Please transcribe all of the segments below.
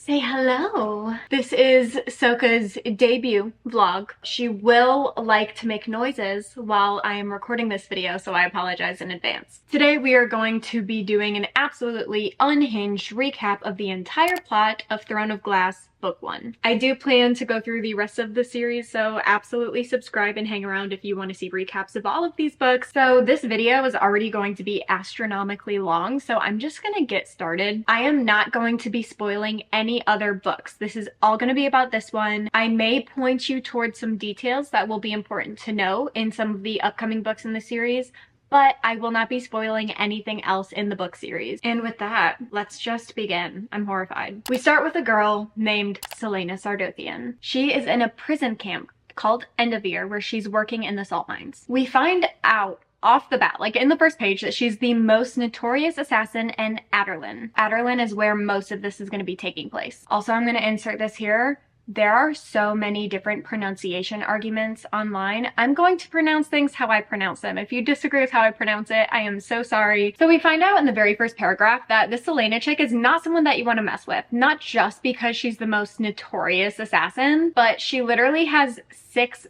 Say hello. This is Soka's debut vlog. She will like to make noises while I am recording this video, so I apologize in advance. Today we are going to be doing an absolutely unhinged recap of the entire plot of Throne of Glass Book 1. I do plan to go through the rest of the series, so absolutely subscribe and hang around if you want to see recaps of all of these books. So this video is already going to be astronomically long, so I'm just gonna get started. I am not going to be spoiling any other books. This is all going to be about this one. I may point you towards some details that will be important to know in some of the upcoming books in the series, but I will not be spoiling anything else in the book series. And with that, let's just begin. I'm horrified. We start with a girl named Celaena Sardothian. She is in a prison camp called Endovier, where she's working in the salt mines. We find out off the bat, like in the first page, that she's the most notorious assassin in Adarlan. Adarlan is where most of this is going to be taking place. Also, I'm going to insert this here. There are so many different pronunciation arguments online. I'm going to pronounce things how I pronounce them. If you disagree with how I pronounce it, I am so sorry. So we find out in the very first paragraph that this Celaena chick is not someone that you want to mess with. Not just because she's the most notorious assassin, but she literally has 6+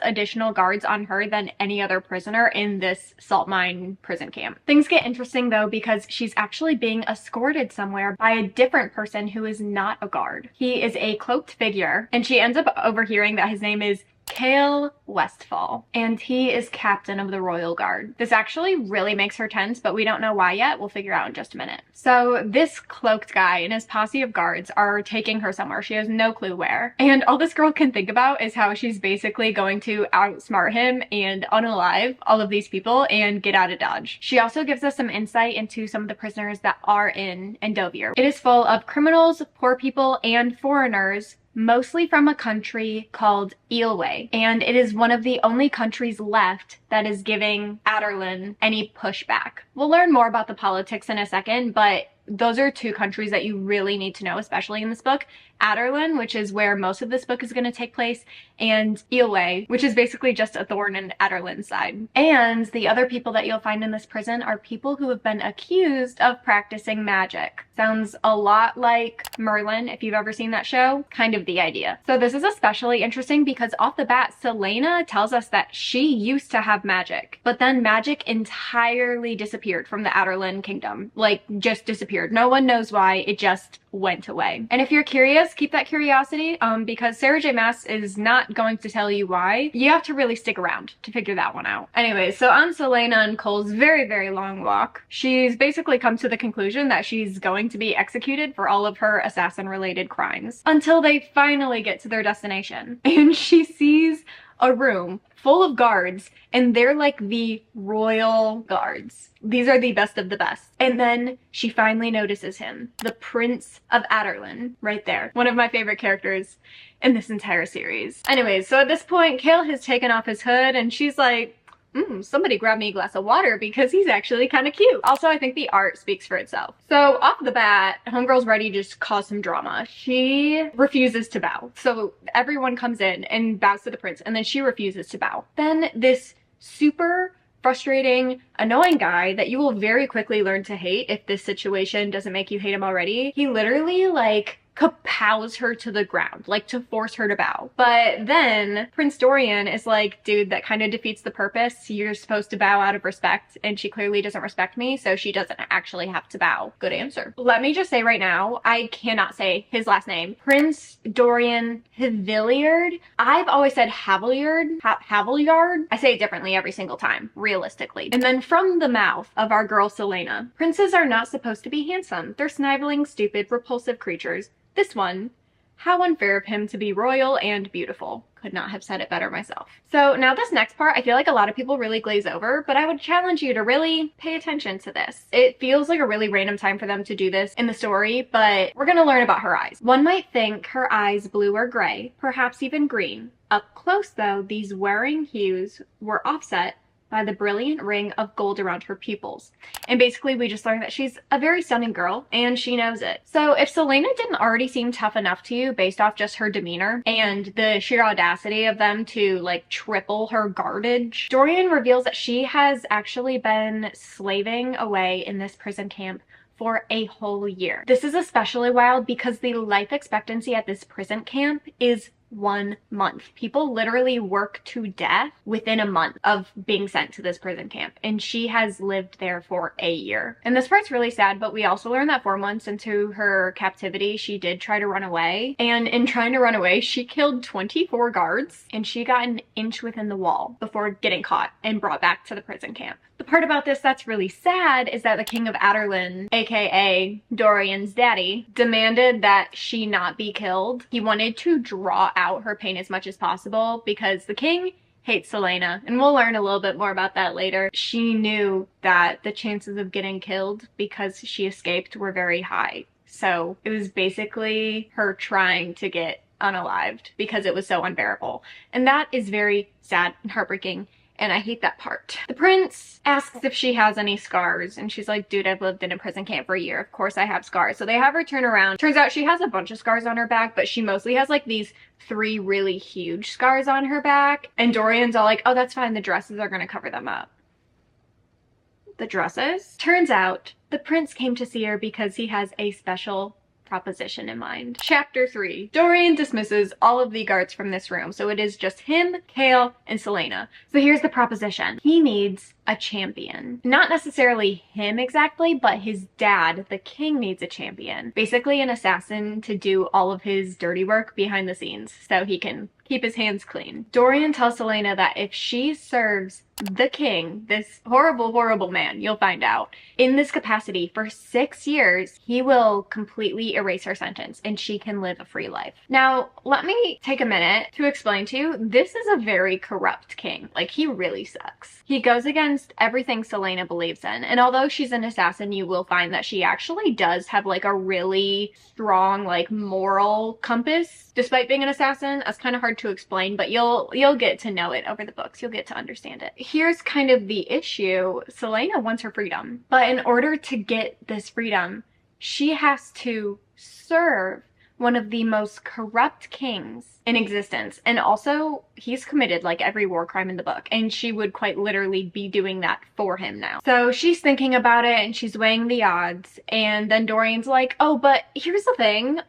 additional guards on her than any other prisoner in this salt mine prison camp. Things get interesting though, because she's actually being escorted somewhere by a different person who is not a guard. He is a cloaked figure, and she ends up overhearing that his name is Chaol Westfall, and he is captain of the Royal Guard. This actually really makes her tense, but we don't know why yet. We'll figure out in just a minute. So this cloaked guy and his posse of guards are taking her somewhere. She has no clue where. And all this girl can think about is how she's basically going to outsmart him and unalive all of these people and get out of Dodge. She also gives us some insight into some of the prisoners that are in Endovier. It is full of criminals, poor people, and foreigners, mostly from a country called Eelway, and it is one of the only countries left that is giving Adarlan any pushback. We'll learn more about the politics in a second, but those are two countries that you really need to know, especially in this book. Adarlan, which is where most of this book is going to take place, and Eelway, which is basically just a thorn in Adarlan's side. And the other people that you'll find in this prison are people who have been accused of practicing magic. Sounds a lot like Merlin, if you've ever seen that show. Kind of the idea. So this is especially interesting because off the bat, Celaena tells us that she used to have magic, but then magic entirely disappeared from the Adarlan kingdom. Like, just disappeared. No one knows why. It just went away. And if you're curious, keep that curiosity, because Sarah J. Maas is not going to tell you why. You have to really stick around to figure that one out. Anyway, so on Celaena and Cole's very, very long walk, she's basically come to the conclusion that she's going to be executed for all of her assassin-related crimes until they finally get to their destination. And she sees a room full of guards, and they're like the royal guards. These are the best of the best. And then she finally notices him, the Prince of Adarlan, right there. One of my favorite characters in this entire series. Anyways, so at this point, Chaol has taken off his hood, and she's like, somebody grab me a glass of water because he's actually kind of cute. Also, I think the art speaks for itself. So off the bat, homegirl's ready to just cause some drama. She refuses to bow. So everyone comes in and bows to the prince, and then she refuses to bow. Then this super frustrating, annoying guy that you will very quickly learn to hate if this situation doesn't make you hate him already, he literally like kapows her to the ground, like to force her to bow. But then Prince Dorian is like, dude, that kind of defeats the purpose. You're supposed to bow out of respect, and she clearly doesn't respect me, so she doesn't actually have to bow. Good answer. Let me just say right now, I cannot say his last name. Prince Dorian Haviliard. I've always said Haviliard. Haviliard? I say it differently every single time, realistically. And then from the mouth of our girl Celaena, princes are not supposed to be handsome. They're sniveling, stupid, repulsive creatures. This one, how unfair of him to be royal and beautiful. Could not have said it better myself. So now this next part, I feel like a lot of people really glaze over, but I would challenge you to really pay attention to this. It feels like a really random time for them to do this in the story, but we're gonna learn about her eyes. One might think her eyes blue or gray, perhaps even green. Up close though, these wearing hues were offset by the brilliant ring of gold around her pupils. And basically we just learned that she's a very stunning girl, and she knows it. So if Celaena didn't already seem tough enough to you based off just her demeanor and the sheer audacity of them to like triple her guardage, Dorian reveals that she has actually been slaving away in this prison camp for a whole year. This is especially wild because the life expectancy at this prison camp is 1 month. People literally work to death within a month of being sent to this prison camp, and she has lived there for a year. And this part's really sad, but we also learn that 4 months into her captivity, she did try to run away, and in trying to run away, she killed 24 guards, and she got an inch within the wall before getting caught and brought back to the prison camp. The part about this that's really sad is that the King of Adarlan, aka Dorian's daddy, demanded that she not be killed. He wanted to draw out her pain as much as possible because the king hates Celaena, and we'll learn a little bit more about that later. She knew that the chances of getting killed because she escaped were very high. So it was basically her trying to get unalived because it was so unbearable. And that is very sad and heartbreaking, and I hate that part. The prince asks if she has any scars, and she's like, dude, I've lived in a prison camp for a year. Of course I have scars. So they have her turn around. Turns out she has a bunch of scars on her back, but she mostly has like these 3 really huge scars on her back. And Dorian's all like, oh, that's fine. The dresses are gonna cover them up. The dresses? Turns out the prince came to see her because he has a special proposition in mind. Chapter 3. Dorian dismisses all of the guards from this room, so it is just him, Chaol, and Celaena. So here's the proposition. He needs a champion. Not necessarily him exactly, but his dad, the king, needs a champion. Basically an assassin to do all of his dirty work behind the scenes so he can keep his hands clean. Dorian tells Celaena that if she serves the king, this horrible, horrible man, you'll find out, in this capacity for 6 years, he will completely erase her sentence and she can live a free life. Now, let me take a minute to explain to you, this is a very corrupt king. Like, he really sucks. He goes against everything Celaena believes in, and although she's an assassin, you will find that she actually does have like a really strong like moral compass. Despite being an assassin, that's kind of hard to explain, but you'll get to know it over the books. You'll get to understand it. Here's kind of the issue. Celaena wants her freedom, but in order to get this freedom, she has to serve one of the most corrupt kings in existence. And also, he's committed like every war crime in the book, and she would quite literally be doing that for him now. So she's thinking about it and she's weighing the odds, and then Dorian's like, oh, but here's the thing,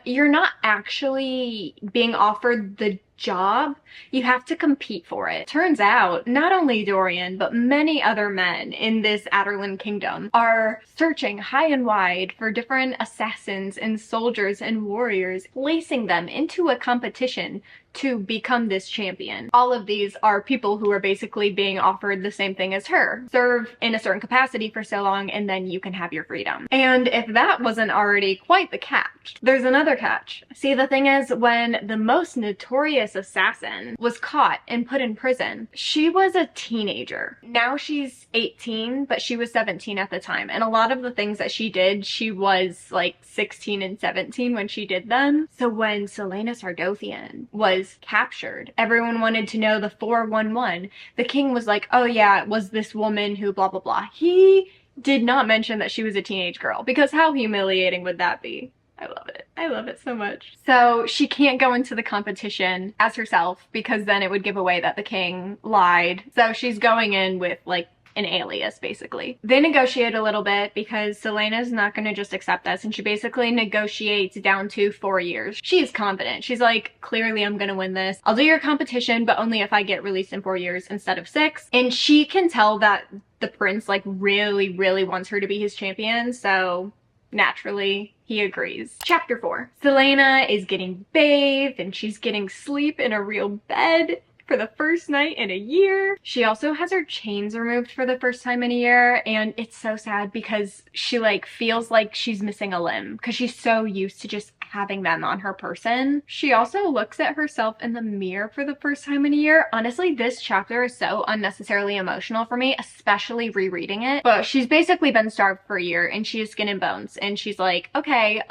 you're not actually being offered the job. You have to compete for it. Turns out, not only Dorian, but many other men in this Adarlan kingdom are searching high and wide for different assassins and soldiers and warriors, placing them into a competition to become this champion. All of these are people who are basically being offered the same thing as her. Serve in a certain capacity for so long and then you can have your freedom. And if that wasn't already quite the catch, there's another catch. See, the thing is, when the most notorious assassin was caught and put in prison, she was a teenager. Now she's 18, but she was 17 at the time. And a lot of the things that she did, she was like 16 and 17 when she did them. So when Celaena Sardothian was captured, everyone wanted to know the 411. The king was like, oh yeah, it was this woman who blah blah blah. He did not mention that she was a teenage girl, because how humiliating would that be? I love it. I love it so much. So she can't go into the competition as herself because then it would give away that the king lied. So she's going in with like an alias, basically. They negotiate a little bit because Celaena's not going to just accept this, and she basically negotiates down to 4 years. She's confident. She's like, clearly I'm going to win this. I'll do your competition, but only if I get released in 4 years instead of 6. And she can tell that the prince like really, really wants her to be his champion, so naturally he agrees. Chapter 4. Celaena is getting bathed and she's getting sleep in a real bed for the first night in a year. She also has her chains removed for the first time in a year, and it's so sad because she like feels like she's missing a limb because she's so used to just having them on her person. She also looks at herself in the mirror for the first time in a year. Honestly, this chapter is so unnecessarily emotional for me, especially rereading it. But she's basically been starved for a year and she has skin and bones, and she's like, okay,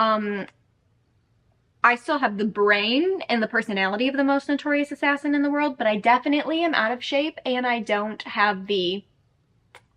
I still have the brain and the personality of the most notorious assassin in the world, but I definitely am out of shape and I don't have the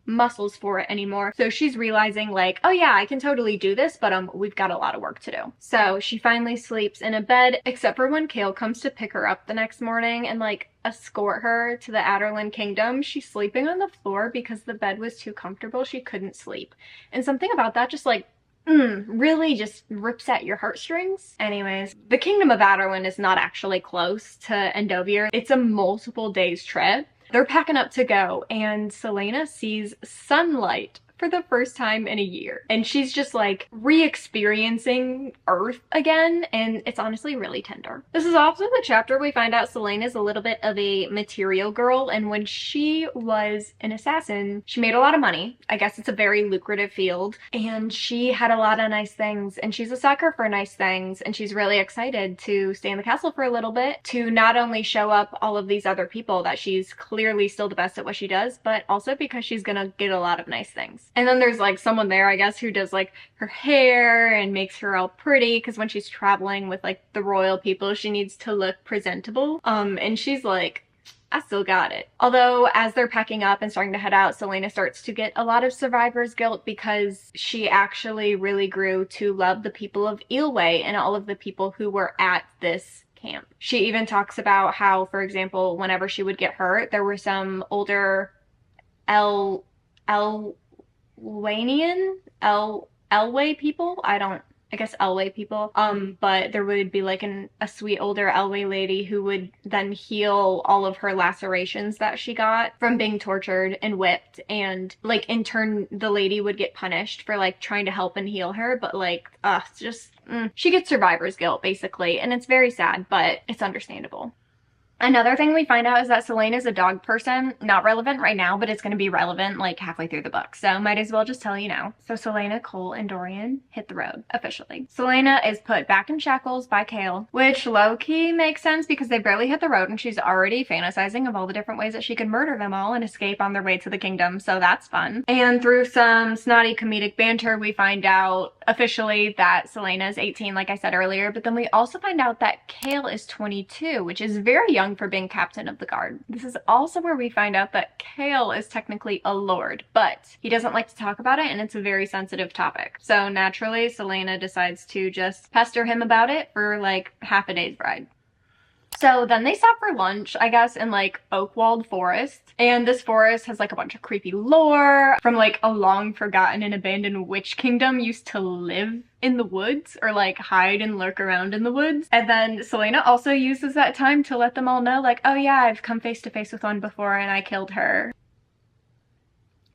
muscles for it anymore. So she's realizing like, oh yeah, I can totally do this, but we've got a lot of work to do. So she finally sleeps in a bed, except for when Chaol comes to pick her up the next morning and like escort her to the Adarlan kingdom. She's sleeping on the floor because the bed was too comfortable. She couldn't sleep. And something about that just like really just rips at your heartstrings. Anyways, the kingdom of Adarlan is not actually close to Endovier. It's a multiple days trip. They're packing up to go, and Celaena sees sunlight for the first time in a year. And she's just like re-experiencing Earth again, and it's honestly really tender. This is also the chapter we find out Celaena is a little bit of a material girl, and when she was an assassin, she made a lot of money. I guess it's a very lucrative field, and she had a lot of nice things, and she's a sucker for nice things, and she's really excited to stay in the castle for a little bit to not only show up all of these other people that she's clearly still the best at what she does, but also because she's gonna get a lot of nice things. And then there's like someone there, I guess, who does like her hair and makes her all pretty, because when she's traveling with like the royal people, she needs to look presentable. And she's like, I still got it. Although as they're packing up and starting to head out, Celaena starts to get a lot of survivor's guilt because she actually really grew to love the people of Eelway and all of the people who were at this camp. She even talks about how, for example, whenever she would get hurt, there were some older Elway people. I guess Elway people. But there would be like a sweet older Elway lady who would then heal all of her lacerations that she got from being tortured and whipped, and like in turn the lady would get punished for like trying to help and heal her, but like she gets survivor's guilt basically, and it's very sad, but it's understandable. Another thing we find out is that Celaena is a dog person. Not relevant right now, but it's going to be relevant like halfway through the book, so might as well just tell you now. So Celaena, Cole, and Dorian hit the road officially. Celaena is put back in shackles by Chaol, which low-key makes sense because they barely hit the road and she's already fantasizing of all the different ways that she could murder them all and escape on their way to the kingdom, so that's fun. And through some snotty comedic banter, we find out officially that Celaena is 18, like I said earlier, but then we also find out that Chaol is 22, which is very young for being captain of the guard. This is also where we find out that Chaol is technically a lord, but he doesn't like to talk about it and it's a very sensitive topic. So naturally, Celaena decides to just pester him about it for like half a day's ride. So then they stop for lunch, I guess, in like Oakwald Forest. And this forest has like a bunch of creepy lore from like a long forgotten and abandoned witch kingdom used to live in the woods or like hide and lurk around in the woods. And then Celaena also uses that time to let them all know like, oh yeah, I've come face to face with one before and I killed her.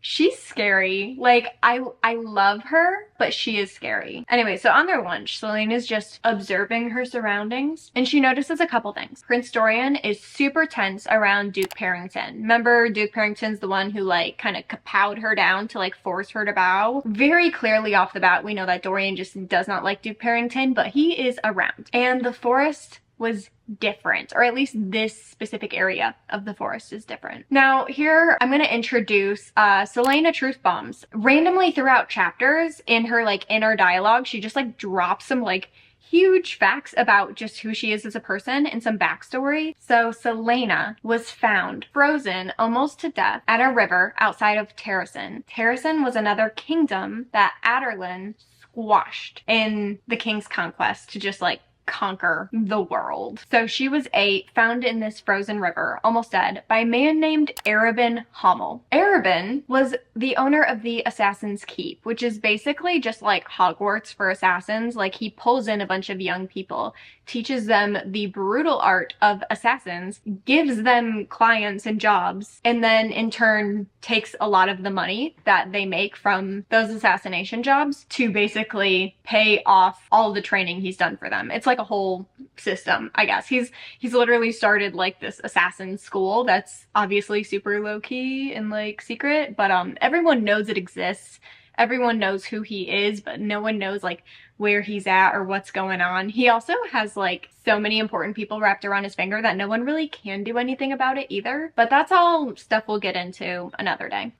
She's scary. Like, I love her, but she is scary. Anyway, so on their lunch, Celaena's just observing her surroundings, and she notices a couple things. Prince Dorian is super tense around Duke Perrington. Remember, Duke Perrington's the one who, like, kind of kapowed her down to, like, force her to bow? Very clearly off the bat, we know that Dorian just does not like Duke Perrington, but he is around. And the forest was different, or at least this specific area of the forest is different. Now here I'm going to introduce Celaena Truth Bombs. Randomly throughout chapters in her like inner dialogue, she just like drops some like huge facts about just who she is as a person and some backstory. So Celaena was found frozen almost to death at a river outside of Terrasen. Terrasen was another kingdom that Adarlan squashed in the king's conquest to just like conquer the world. So she was found in this frozen river, almost dead, by a man named Arobin Hommel. Arobin was the owner of the Assassin's Keep, which is basically just like Hogwarts for assassins. Like, he pulls in a bunch of young people, teaches them the brutal art of assassins, gives them clients and jobs, and then in turn takes a lot of the money that they make from those assassination jobs to basically pay off all the training he's done for them. It's like a whole system, I guess. He's literally started like this assassin school that's obviously super low-key and like secret, but everyone knows it exists. Everyone knows who he is, but no one knows like where he's at or what's going on. He also has like so many important people wrapped around his finger that no one really can do anything about it either. But that's all stuff we'll get into another day.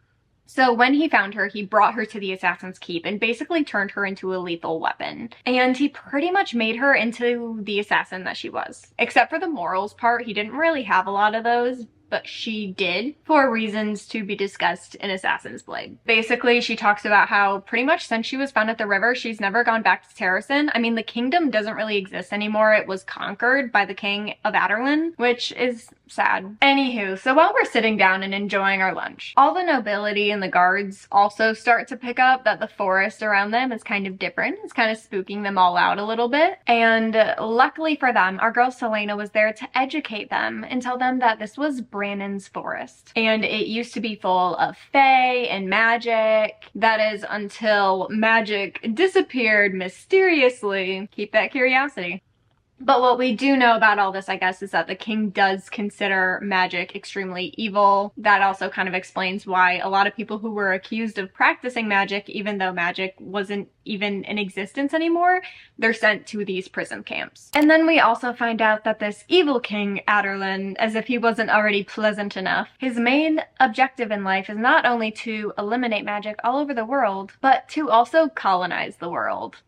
So when he found her, he brought her to the Assassin's Keep and basically turned her into a lethal weapon. And he pretty much made her into the assassin that she was. Except for the morals part, he didn't really have a lot of those. but she did for reasons to be discussed in Assassin's Blade. Basically, she talks about how pretty much since she was found at the river, she's never gone back to Terrasen. I mean, the kingdom doesn't really exist anymore. It was conquered by the king of Adarlan, which is sad. Anywho, so while we're sitting down and enjoying our lunch, all the nobility and the guards also start to pick up that the forest around them is kind of different. It's kind of spooking them all out a little bit. And luckily for them, our girl Celaena was there to educate them and tell them that this was Brannon's forest. And it used to be full of fae and magic. That is until magic disappeared mysteriously. Keep that curiosity. But what we do know about all this, I guess, is that the king does consider magic extremely evil. That also kind of explains why a lot of people who were accused of practicing magic, even though magic wasn't even in existence anymore, they're sent to these prison camps. And then we also find out that this evil king, Adarlan, as if he wasn't already pleasant enough, his main objective in life is not only to eliminate magic all over the world, but to also colonize the world.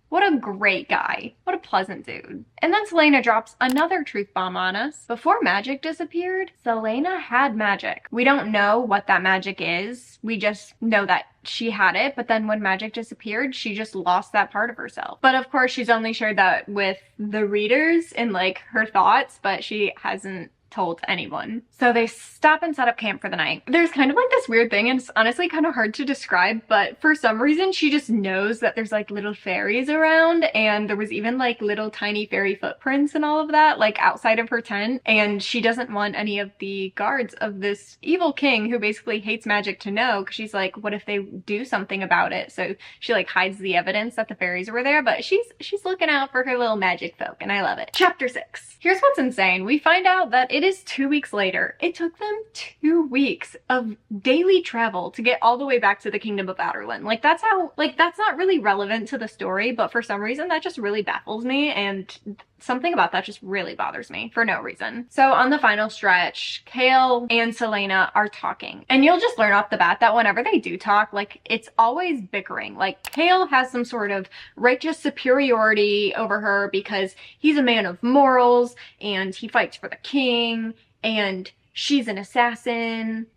What a great guy. What a pleasant dude. And then Celaena drops another truth bomb on us. Before magic disappeared, Celaena had magic. We don't know what that magic is. We just know that she had it, but then when magic disappeared, she just lost that part of herself. But of course, she's only shared that with the readers and like her thoughts, but she hasn't told anyone. So they stop and set up camp for the night. There's kind of like this weird thing, and it's honestly kind of hard to describe, but for some reason she just knows that there's like little fairies around, and there was even like little tiny fairy footprints and all of that like outside of her tent, and she doesn't want any of the guards of this evil king who basically hates magic to know, because she's like, what if they do something about it? So she like hides the evidence that the fairies were there, but she's looking out for her little magic folk, and I love it. Chapter 6. Here's what's insane. We find out that it is 2 weeks later. It took them 2 weeks of daily travel to get all the way back to the kingdom of Adarlan. Like that's not really relevant to the story, but for some reason that just really baffles me, and something about that just really bothers me for no reason. So on the final stretch, Chaol and Celaena are talking, and you'll just learn off the bat that whenever they do talk, like it's always bickering. Like Chaol has some sort of righteous superiority over her because he's a man of morals and he fights for the king, and she's an assassin.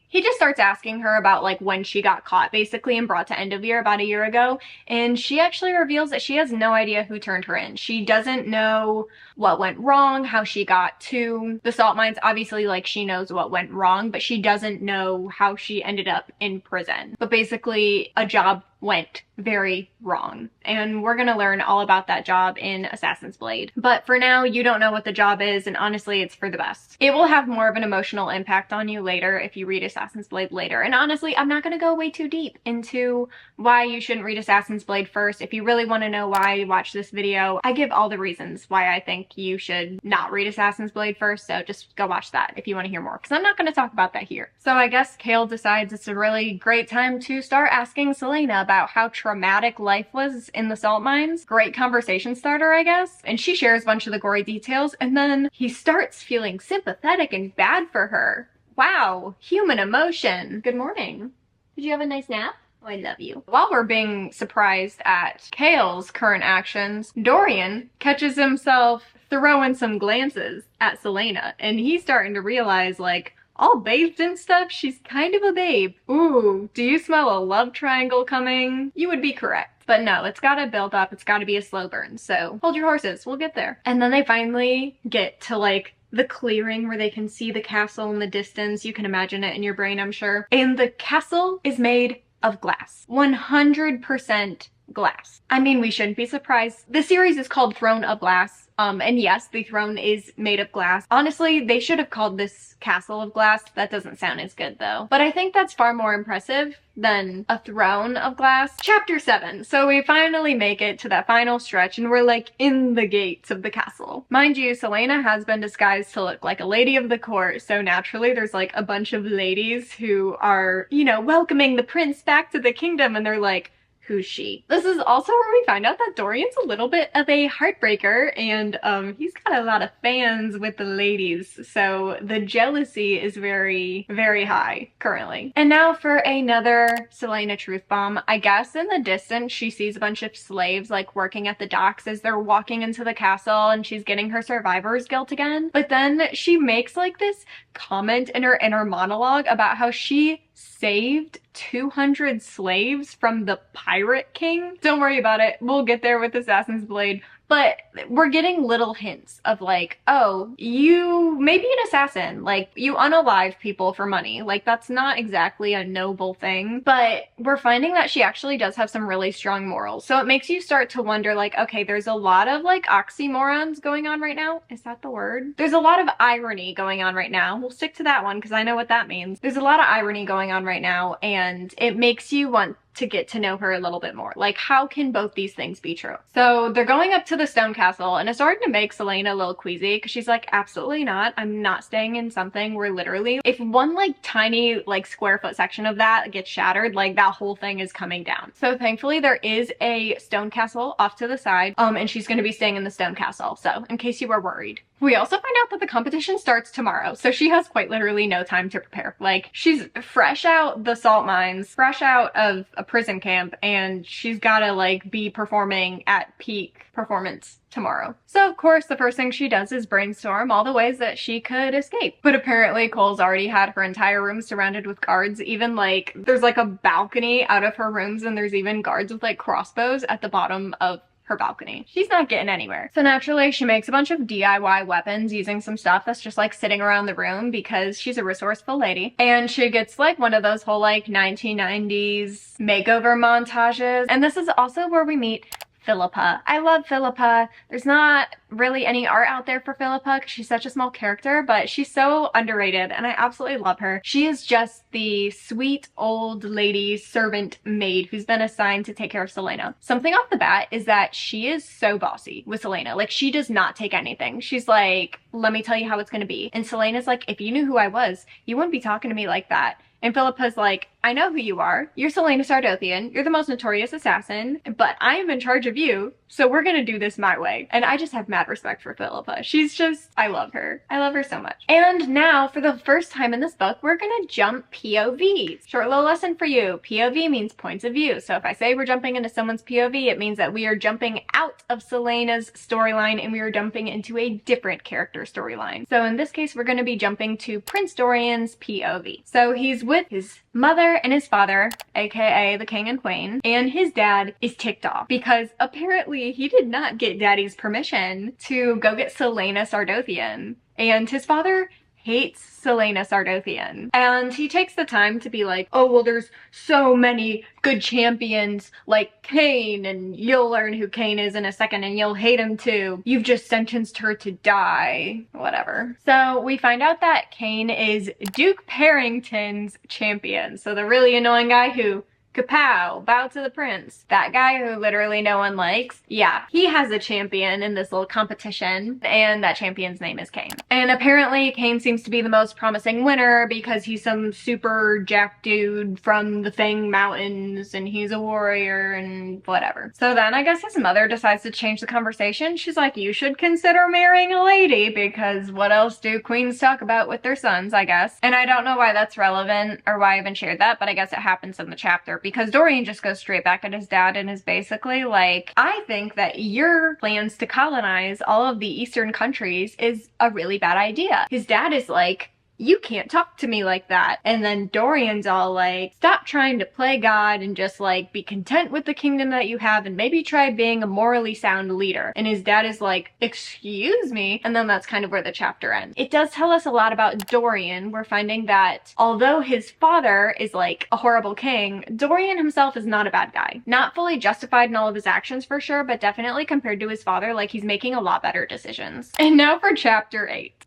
He just starts asking her about like when she got caught basically and brought to Endovier about a year ago, and she actually reveals that she has no idea who turned her in. She doesn't know what went wrong, how she got to the salt mines. Obviously, like, she knows what went wrong, but she doesn't know how she ended up in prison. But basically, a job went very wrong, and we're gonna learn all about that job in Assassin's Blade. But for now, you don't know what the job is, and honestly, it's for the best. It will have more of an emotional impact on you later if you read Assassin's Blade later. And honestly, I'm not gonna go way too deep into why you shouldn't read Assassin's Blade first. If you really want to know why, watch this video. I give all the reasons why I think you should not read Assassin's Blade first, so just go watch that if you want to hear more, because I'm not going to talk about that here. So I guess Chaol decides it's a really great time to start asking Celaena about how traumatic life was in the salt mines. Great conversation starter, I guess. And she shares a bunch of the gory details, and then he starts feeling sympathetic and bad for her. Wow, human emotion. Good morning. Did you have a nice nap? Oh, I love you. While we're being surprised at Chaol's current actions, Dorian catches himself throwing some glances at Celaena, and he's starting to realize, like, all bathed and stuff, she's kind of a babe. Ooh, do you smell a love triangle coming? You would be correct. But no, it's gotta build up, it's gotta be a slow burn, so hold your horses, we'll get there. And then they finally get to, like, the clearing where they can see the castle in the distance. You can imagine it in your brain, I'm sure. And the castle is made of glass. 100% glass. I mean, we shouldn't be surprised. The series is called Throne of Glass. And yes, the throne is made of glass. Honestly, they should have called this Castle of Glass. That doesn't sound as good though. But I think that's far more impressive than a throne of glass. Chapter 7. So we finally make it to that final stretch, and we're like in the gates of the castle. Mind you, Celaena has been disguised to look like a lady of the court, so naturally there's like a bunch of ladies who are, you know, welcoming the prince back to the kingdom, and they're like, who's she? This is also where we find out that Dorian's a little bit of a heartbreaker, and he's got a lot of fans with the ladies, so the jealousy is very, very high currently. And now for another Celaena truth bomb. I guess in the distance she sees a bunch of slaves like working at the docks as they're walking into the castle, and she's getting her survivor's guilt again. But then she makes like this comment in her inner monologue about how she saved 200 slaves from the pirate king. Don't worry about it, we'll get there with Assassin's Blade. But we're getting little hints of like, oh, you may be an assassin, like you unalive people for money. Like that's not exactly a noble thing, but we're finding that she actually does have some really strong morals. So it makes you start to wonder like, okay, there's a lot of like oxymorons going on right now. Is that the word? There's a lot of irony going on right now. We'll stick to that one because I know what that means. There's a lot of irony going on right now, and it makes you want to get to know her a little bit more. Like, how can both these things be true? So they're going up to the stone castle, and it's starting to make Celaena a little queasy because she's like, absolutely not. I'm not staying in something where literally if one like tiny like square foot section of that gets shattered, like that whole thing is coming down. So thankfully there is a stone castle off to the side, and she's going to be staying in the stone castle. So in case you were worried. We also find out that the competition starts tomorrow, so she has quite literally no time to prepare. Like, she's fresh out the salt mines, fresh out of a prison camp, and she's gotta like be performing at peak performance tomorrow. So of course the first thing she does is brainstorm all the ways that she could escape. But apparently Cole's already had her entire room surrounded with guards. Even like there's like a balcony out of her rooms, and there's even guards with like crossbows at the bottom of her balcony. She's not getting anywhere. So naturally she makes a bunch of DIY weapons using some stuff that's just like sitting around the room because she's a resourceful lady. And she gets like one of those whole like 1990s makeover montages. And this is also where we meet Philippa. I love Philippa. There's not really any art out there for Philippa because she's such a small character, but she's so underrated and I absolutely love her. She is just the sweet old lady servant maid who's been assigned to take care of Celaena. Something off the bat is that she is so bossy with Celaena. Like, she does not take anything. She's like, let me tell you how it's gonna be. And Celaena's like, if you knew who I was, you wouldn't be talking to me like that. And Philippa's like, I know who you are. You're Celaena Sardothian. You're the most notorious assassin, but I am in charge of you, so we're gonna do this my way. And I just have mad respect for Philippa. She's just, I love her. I love her so much. And now, for the first time in this book, we're gonna jump POVs. Short little lesson for you. POV means points of view. So if I say we're jumping into someone's POV, it means that we are jumping out of Celaena's storyline and we are jumping into a different character storyline. So in this case, we're gonna be jumping to Prince Dorian's POV. So he's with his mother and his father, aka the king and queen, and his dad is ticked off because apparently he did not get daddy's permission to go get Celaena Sardothian, and his father hates Celaena Sardothian. And he takes the time to be like, oh, well, there's so many good champions like Cain, and you'll learn who Cain is in a second and you'll hate him too. You've just sentenced her to die. Whatever. So we find out that Cain is Duke Perrington's champion. So the really annoying guy who kapow, bow to the prince. That guy who literally no one likes. Yeah, he has a champion in this little competition, and that champion's name is Cain. And apparently Cain seems to be the most promising winner because he's some super jack dude from the Fang Mountains, and he's a warrior and whatever. So then I guess his mother decides to change the conversation. She's like, you should consider marrying a lady, because what else do queens talk about with their sons, I guess. And I don't know why that's relevant or why I even shared that, but I guess it happens in the chapter. Because Dorian just goes straight back at his dad and is basically like, I think that your plans to colonize all of the eastern countries is a really bad idea. His dad is like, you can't talk to me like that. And then Dorian's all like, stop trying to play God and just like be content with the kingdom that you have and maybe try being a morally sound leader. And his dad is like, excuse me? And then that's kind of where the chapter ends. It does tell us a lot about Dorian. We're finding that although his father is like a horrible king, Dorian himself is not a bad guy. Not fully justified in all of his actions for sure, but definitely compared to his father, like he's making a lot better decisions. And now for chapter 8.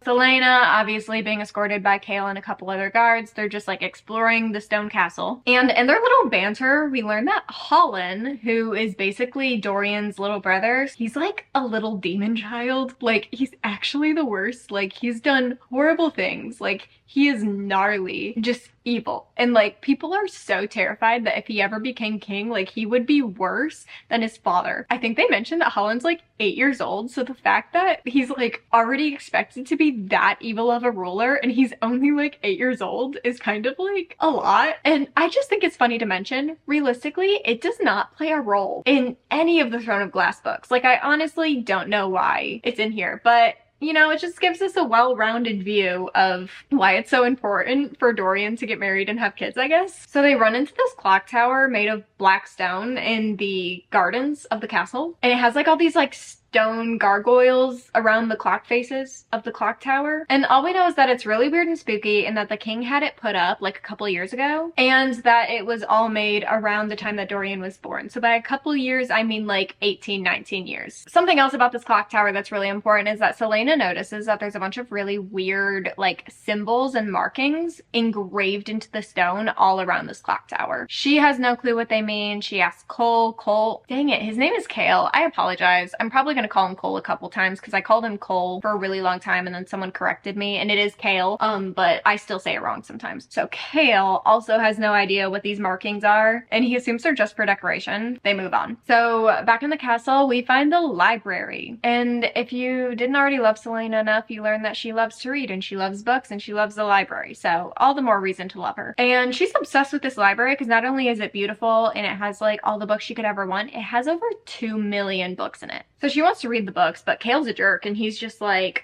Celaena, obviously being escorted by Chaol and a couple other guards, they're just like exploring the stone castle. And in their little banter, we learn that Holland, who is basically Dorian's little brother, he's like a little demon child. Like, he's actually the worst. Like, he's done horrible things. Like, He is gnarly, just evil. And like, people are so terrified that if he ever became king, like, he would be worse than his father. I think they mentioned that Holland's like 8 years old, so the fact that he's like already expected to be that evil of a ruler and he's only like 8 years old is kind of like a lot. And I just think it's funny to mention, realistically, it does not play a role in any of the Throne of Glass books. Like, I honestly don't know why it's in here, but you know, it just gives us a well-rounded view of why it's so important for Dorian to get married and have kids, I guess. So they run into this clock tower made of black stone in the gardens of the castle. And it has like all these like stone gargoyles around the clock faces of the clock tower. And all we know is that it's really weird and spooky and that the king had it put up like a couple years ago and that it was all made around the time that Dorian was born. So by a couple years, I mean like 18, 19 years. Something else about this clock tower that's really important is that Celaena notices that there's a bunch of really weird like symbols and markings engraved into the stone all around this clock tower. She has no clue what they mean. She asks Cole, dang it, his name is Chaol. I apologize. I'm probably gonna call him Cole a couple times because I called him Cole for a really long time and then someone corrected me and it is Chaol, but I still say it wrong sometimes. So Chaol also has no idea what these markings are and he assumes they're just for decoration. They move on. So back in the castle, we find the library. And if you didn't already love Celaena enough, you learn that she loves to read and she loves books and she loves the library. So all the more reason to love her. And she's obsessed with this library because not only is it beautiful and it has like all the books she could ever want, it has over 2 million books in it. So she wants to read the books, but Chaol's a jerk and he's just like,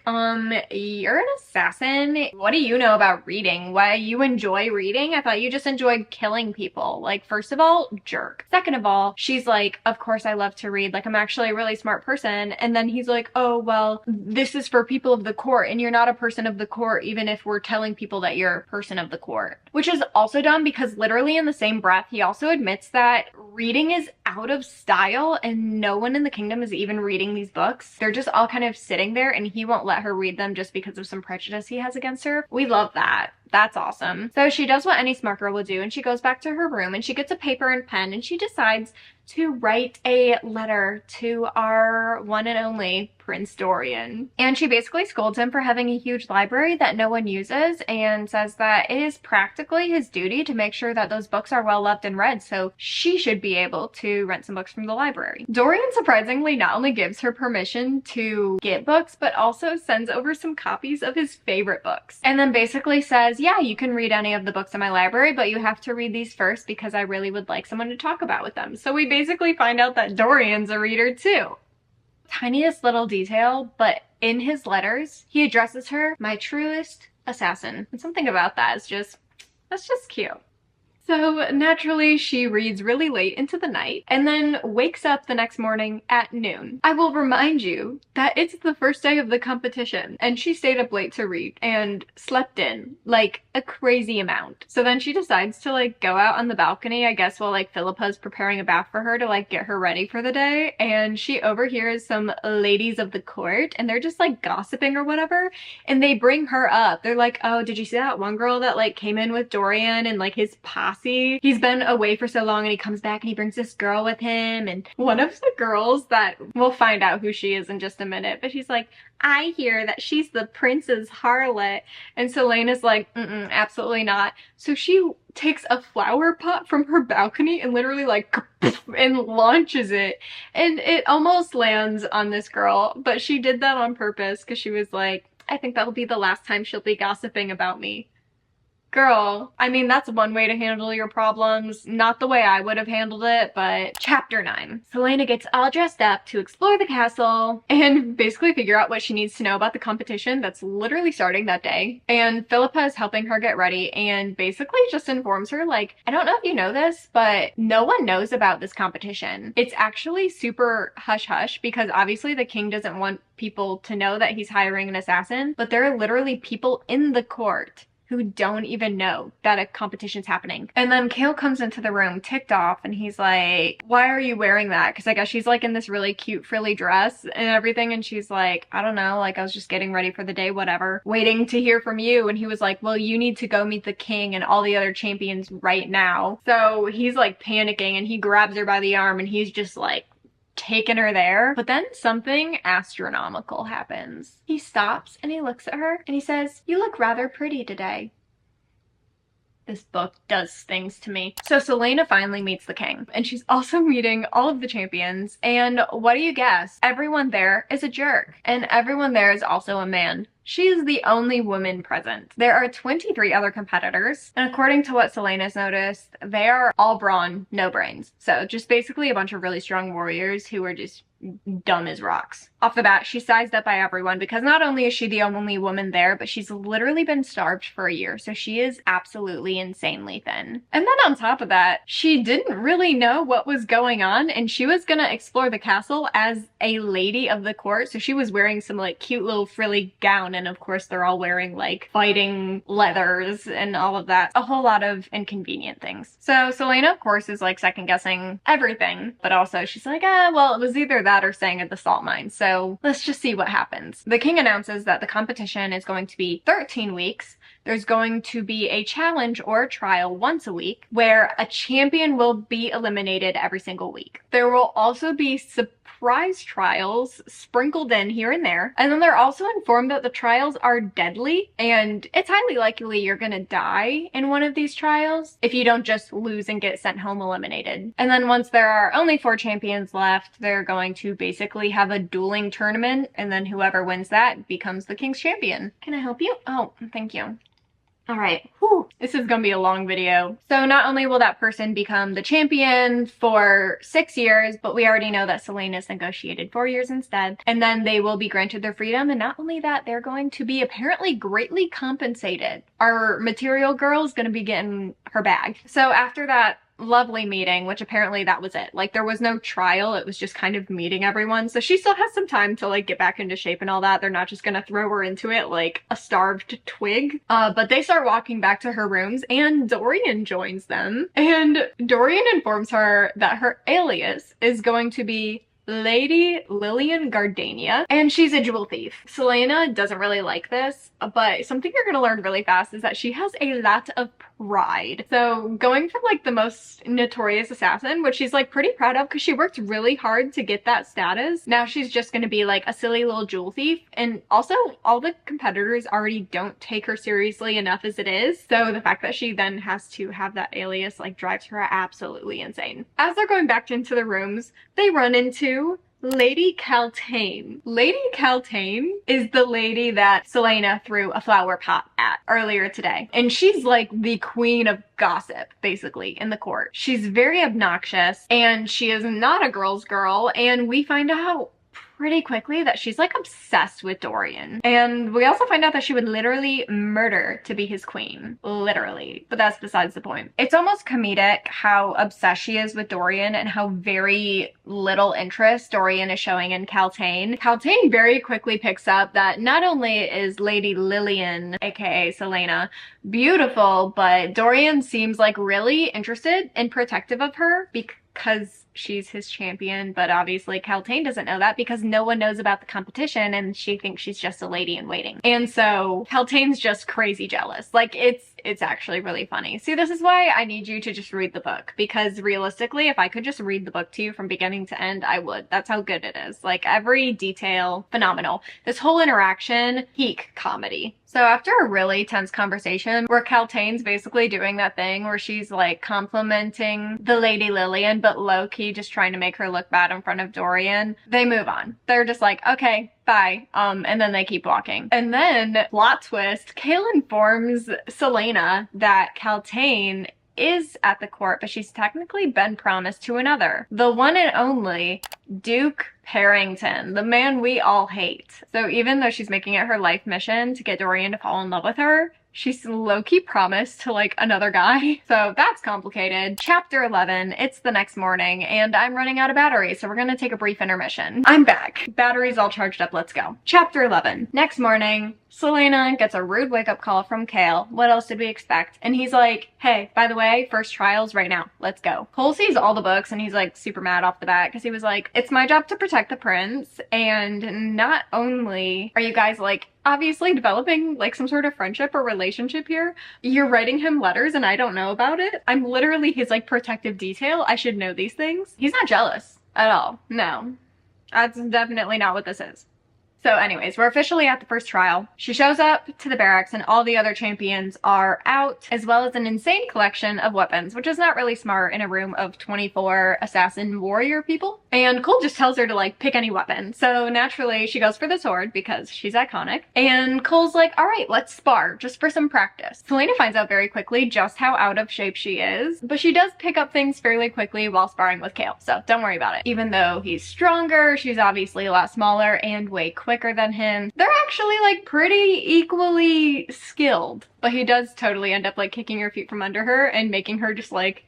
you're an assassin. What do you know about reading? Why you enjoy reading? I thought you just enjoyed killing people. Like, first of all, jerk. Second of all, she's like, of course I love to read. Like, I'm actually a really smart person. And then he's like, oh, well, this is for people of the court and you're not a person of the court, even if we're telling people that you're a person of the court. Which is also dumb because literally in the same breath, he also admits that reading is out of style and no one in the kingdom is even reading these books. They're just all kind of sitting there and he won't let her read them just because of some prejudice he has against her. We love that. That's awesome. So she does what any smart girl would do and she goes back to her room and she gets a paper and pen and she decides to write a letter to our one and only Prince Dorian. And she basically scolds him for having a huge library that no one uses and says that it is practically his duty to make sure that those books are well loved and read, so she should be able to rent some books from the library. Dorian surprisingly not only gives her permission to get books, but also sends over some copies of his favorite books. And then basically says, yeah, you can read any of the books in my library, but you have to read these first because I really would like someone to talk about with them. So we basically find out that Dorian's a reader too. Tiniest little detail, but in his letters, he addresses her, my truest assassin. And something about that is just, that's just cute. So naturally, she reads really late into the night and then wakes up the next morning at noon. I will remind you that it's the first day of the competition and she stayed up late to read and slept in like a crazy amount. So then she decides to like go out on the balcony, I guess, while like Philippa's preparing a bath for her to like get her ready for the day. And she overhears some ladies of the court and they're just like gossiping or whatever. And they bring her up. They're like, oh, did you see that one girl that like came in with Dorian and like his posse? He's been away for so long and he comes back and he brings this girl with him. And one of the girls that we'll find out who she is in just a minute, but she's like, I hear that she's the prince's harlot. And Celaena's like, absolutely not. So she takes a flower pot from her balcony and literally like and launches it. And it almost lands on this girl, but she did that on purpose because she was like, I think that'll be the last time she'll be gossiping about me. Girl, I mean, that's one way to handle your problems. Not the way I would have handled it, but Chapter 9. Celaena gets all dressed up to explore the castle and basically figure out what she needs to know about the competition that's literally starting that day. And Philippa is helping her get ready and basically just informs her, like, I don't know if you know this, but no one knows about this competition. It's actually super hush-hush because obviously the king doesn't want people to know that he's hiring an assassin, but there are literally people in the court who don't even know that a competition's happening. And then Chaol comes into the room ticked off and he's like, why are you wearing that? Because I guess she's like in this really cute frilly dress and everything. And she's like, I don't know, like I was just getting ready for the day, whatever, waiting to hear from you. And he was like, well, you need to go meet the king and all the other champions right now. So he's like panicking and he grabs her by the arm and he's just like, taken her there. But then something astronomical happens. He stops and he looks at her and he says, "You look rather pretty today." This book does things to me. So Celaena finally meets the king, and she's also meeting all of the champions, and what do you guess? Everyone there is a jerk, and everyone there is also a man. She is the only woman present. There are 23 other competitors, and according to what Celaena's noticed, they are all brawn, no brains. So just basically a bunch of really strong warriors who are just dumb as rocks. Off the bat, she's sized up by everyone because not only is she the only woman there, but she's literally been starved for a year, so she is absolutely insanely thin. And then on top of that, she didn't really know what was going on, and she was gonna explore the castle as a lady of the court, so she was wearing some like cute little frilly gown, and of course they're all wearing like fighting leathers and all of that. A whole lot of inconvenient things. So Celaena, of course, is like second guessing everything, but also she's like, well, it was either that or staying at the salt mine, so let's just see what happens. The king announces that the competition is going to be 13 weeks. There's going to be a challenge or a trial once a week where a champion will be eliminated every single week. There will also be surprise trials sprinkled in here and there. And then they're also informed that the trials are deadly, and it's highly likely you're gonna die in one of these trials if you don't just lose and get sent home eliminated. And then once there are only 4 champions left, they're going to basically have a dueling tournament, and then whoever wins that becomes the king's champion. Can I help you? Oh, thank you. All right, whew. This is gonna be a long video. So not only will that person become the champion for 6 years, but we already know that Celaena's negotiated 4 years instead. And then they will be granted their freedom. And not only that, they're going to be apparently greatly compensated. Our material girl is gonna be getting her bag. So after that lovely meeting, which apparently that was it. Like there was no trial, it was just kind of meeting everyone. So she still has some time to like get back into shape and all that. They're not just gonna throw her into it like a starved twig. But they start walking back to her rooms and Dorian joins them. And Dorian informs her that her alias is going to be Lady Lillian Gardania, and she's a jewel thief. Celaena doesn't really like this, but something you're gonna learn really fast is that she has a lot of pride. So going from like the most notorious assassin, which she's like pretty proud of because she worked really hard to get that status, now she's just gonna be like a silly little jewel thief. And also all the competitors already don't take her seriously enough as it is, so the fact that she then has to have that alias like drives her absolutely insane. As they're going back into the rooms, they run into Lady Chaol. Lady Chaol is the lady that Celaena threw a flower pot at earlier today. And she's like the queen of gossip, basically, in the court. She's very obnoxious, and she is not a girl's girl, and we find out pretty quickly that she's like obsessed with Dorian. And we also find out that she would literally murder to be his queen. Literally. But that's besides the point. It's almost comedic how obsessed she is with Dorian and how very little interest Dorian is showing in Chaol. Chaol very quickly picks up that not only is Lady Lillian, aka Celaena, beautiful, but Dorian seems like really interested and protective of her because she's his champion, but obviously Chaol doesn't know that because no one knows about the competition and she thinks she's just a lady in waiting. And so Chaol's just crazy jealous. Like it's actually really funny. See, this is why I need you to just read the book, because realistically, if I could just read the book to you from beginning to end, I would. That's how good it is. Like every detail, phenomenal. This whole interaction, peak comedy. So after a really tense conversation where Chaol's basically doing that thing where she's like complimenting the Lady Lillian, but low-key just trying to make her look bad in front of Dorian, they move on. They're just like, okay, bye. And then they keep walking. And then, plot twist, Chaol informs Celaena that Chaol is at the court, but she's technically been promised to another. The one and only Duke Perrington, the man we all hate. So even though she's making it her life mission to get Dorian to fall in love with her, she's low-key promised to like another guy. So that's complicated. Chapter 11, it's the next morning and I'm running out of battery, so we're gonna take a brief intermission. I'm back. Battery's all charged up, let's go. Chapter 11, next morning, Celaena gets a rude wake-up call from Chaol. What else did we expect? And he's like, hey, by the way, first trials right now, let's go. Cole sees all the books and he's like super mad off the bat because he was like, it's my job to protect the prince, and not only are you guys like obviously developing like some sort of friendship or relationship here, you're writing him letters and I don't know about it. I'm literally his like protective detail. I should know these things. He's not jealous. at all. No. That's definitely not what this is. So anyways, we're officially at the first trial. She shows up to the barracks and all the other champions are out, as well as an insane collection of weapons, which is not really smart in a room of 24 assassin warrior people. And Cole just tells her to like pick any weapon. So naturally she goes for the sword because she's iconic. And Cole's like, all right, let's spar just for some practice. Celaena finds out very quickly just how out of shape she is, but she does pick up things fairly quickly while sparring with Chaol. So don't worry about it. Even though he's stronger, she's obviously a lot smaller and way quicker than him. They're actually like pretty equally skilled, but he does totally end up like kicking her feet from under her and making her just like,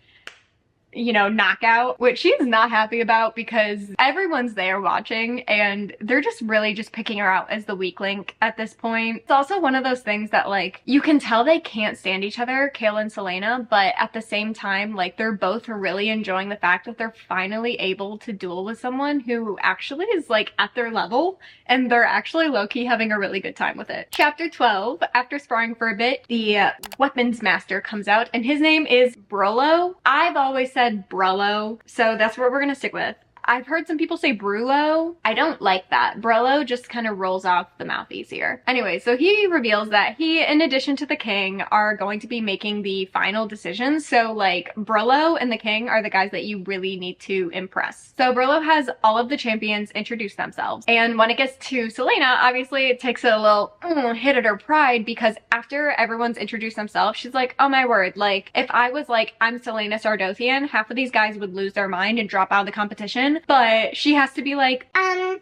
you know, knockout, which she's not happy about because everyone's there watching and they're just really just picking her out as the weak link at this point. It's also one of those things that like, you can tell they can't stand each other, Chaol and Celaena, but at the same time, like they're both really enjoying the fact that they're finally able to duel with someone who actually is like at their level and they're actually low-key having a really good time with it. Chapter 12, after sparring for a bit, the weapons master comes out and his name is Brullo. I've always said Brullo, so that's what we're gonna stick with. I've heard some people say Brullo. I don't like that. Brullo just kind of rolls off the mouth easier. Anyway, so he reveals that he, in addition to the king, are going to be making the final decisions. So like Brullo and the king are the guys that you really need to impress. So Brullo has all of the champions introduce themselves. And when it gets to Celaena, obviously it takes a little hit at her pride because after everyone's introduced themselves, she's like, oh my word, like if I was like, I'm Celaena Sardothian, half of these guys would lose their mind and drop out of the competition. But she has to be like, I'm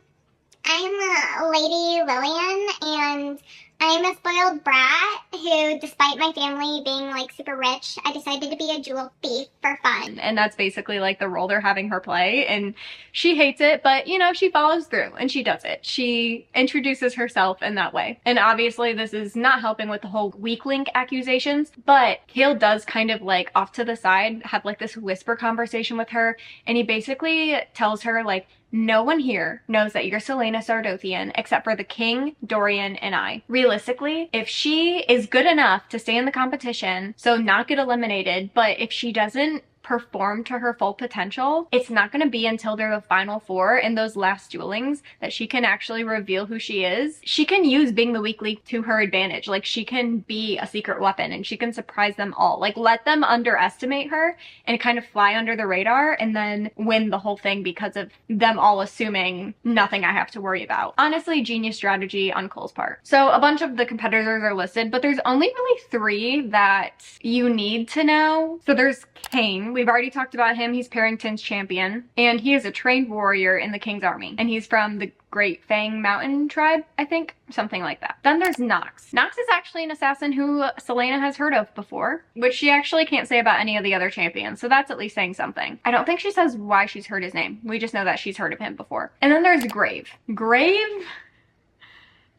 Lady Lillian, and I'm a spoiled brat who, despite my family being like super rich, I decided to be a jewel thief for fun. And that's basically like the role they're having her play, and she hates it, but you know, she follows through and she does it. She introduces herself in that way. And obviously this is not helping with the whole weak link accusations, but Chaol does kind of like off to the side have like this whisper conversation with her, and he basically tells her like, no one here knows that you're Celaena Sardothian except for the king, Dorian, and I. Realistically, if she is good enough to stay in the competition, so not get eliminated, but if she doesn't perform to her full potential, it's not going to be until they're the final four in those last duelings that she can actually reveal who she is. She can use being the weak link to her advantage. Like she can be a secret weapon and she can surprise them all. Like let them underestimate her and kind of fly under the radar and then win the whole thing because of them all assuming nothing I have to worry about. Honestly, genius strategy on Cole's part. So a bunch of the competitors are listed, but there's only really 3 that you need to know. So there's Kane. We've already talked about him. He's Perrington's champion, and he is a trained warrior in the king's army, and he's from the Great Fang Mountain tribe, I think, something like that. Then there's Knox. Knox is actually an assassin who Celaena has heard of before, which she actually can't say about any of the other champions, so that's at least saying something. I don't think she says why she's heard his name. We just know that she's heard of him before. And then there's Grave. Grave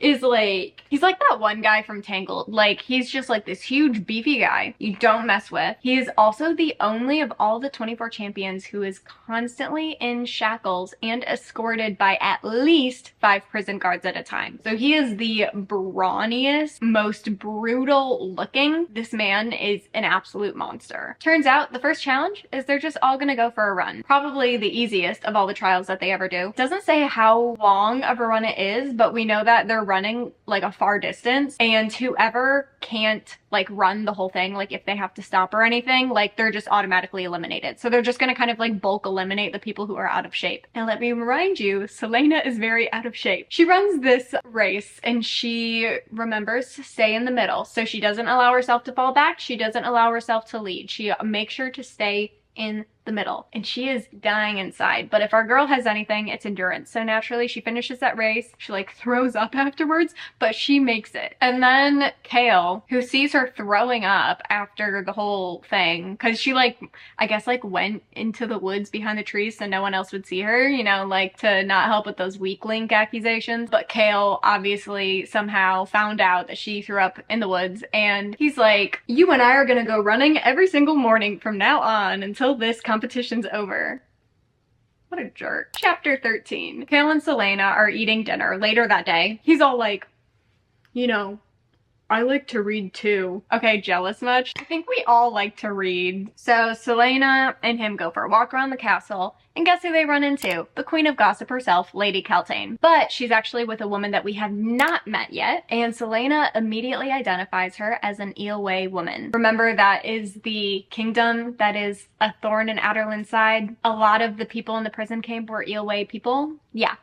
is like, he's like that one guy from Tangled. Like, he's just like this huge beefy guy you don't mess with. He is also the only of all the 24 champions who is constantly in shackles and escorted by at least 5 prison guards at a time. So he is the brawniest, most brutal looking. This man is an absolute monster. Turns out the first challenge is they're just all gonna go for a run. Probably the easiest of all the trials that they ever do. It doesn't say how long of a run it is, but we know that they're running like a far distance, and whoever can't like run the whole thing, like if they have to stop or anything, like they're just automatically eliminated. So they're just gonna kind of like bulk eliminate the people who are out of shape. And let me remind you, Celaena is very out of shape. She runs this race and she remembers to stay in the middle. So she doesn't allow herself to fall back. She doesn't allow herself to lead. She makes sure to stay in the middle, and she is dying inside. But if our girl has anything, it's endurance. So naturally she finishes that race. She like throws up afterwards, but she makes it. And then Chaol, who sees her throwing up after the whole thing, because she like, I guess like went into the woods behind the trees so no one else would see her, you know, like to not help with those weak link accusations. But Chaol obviously somehow found out that she threw up in the woods, and he's like, you and I are gonna go running every single morning from now on until this competition's over. What a jerk. Chapter 13. Chaol and Celaena are eating dinner later that day. He's all like, you know, I like to read too. Okay, jealous much? I think we all like to read. So Selena and him go for a walk around the castle, and guess who they run into? The queen of gossip herself, Lady Calain. But she's actually with a woman that we have not met yet, and Selena immediately identifies her as an Eoway woman. Remember, that is the kingdom that is a thorn in Adarlan's side. A lot of the people in the prison camp were Eoway people. Yeah,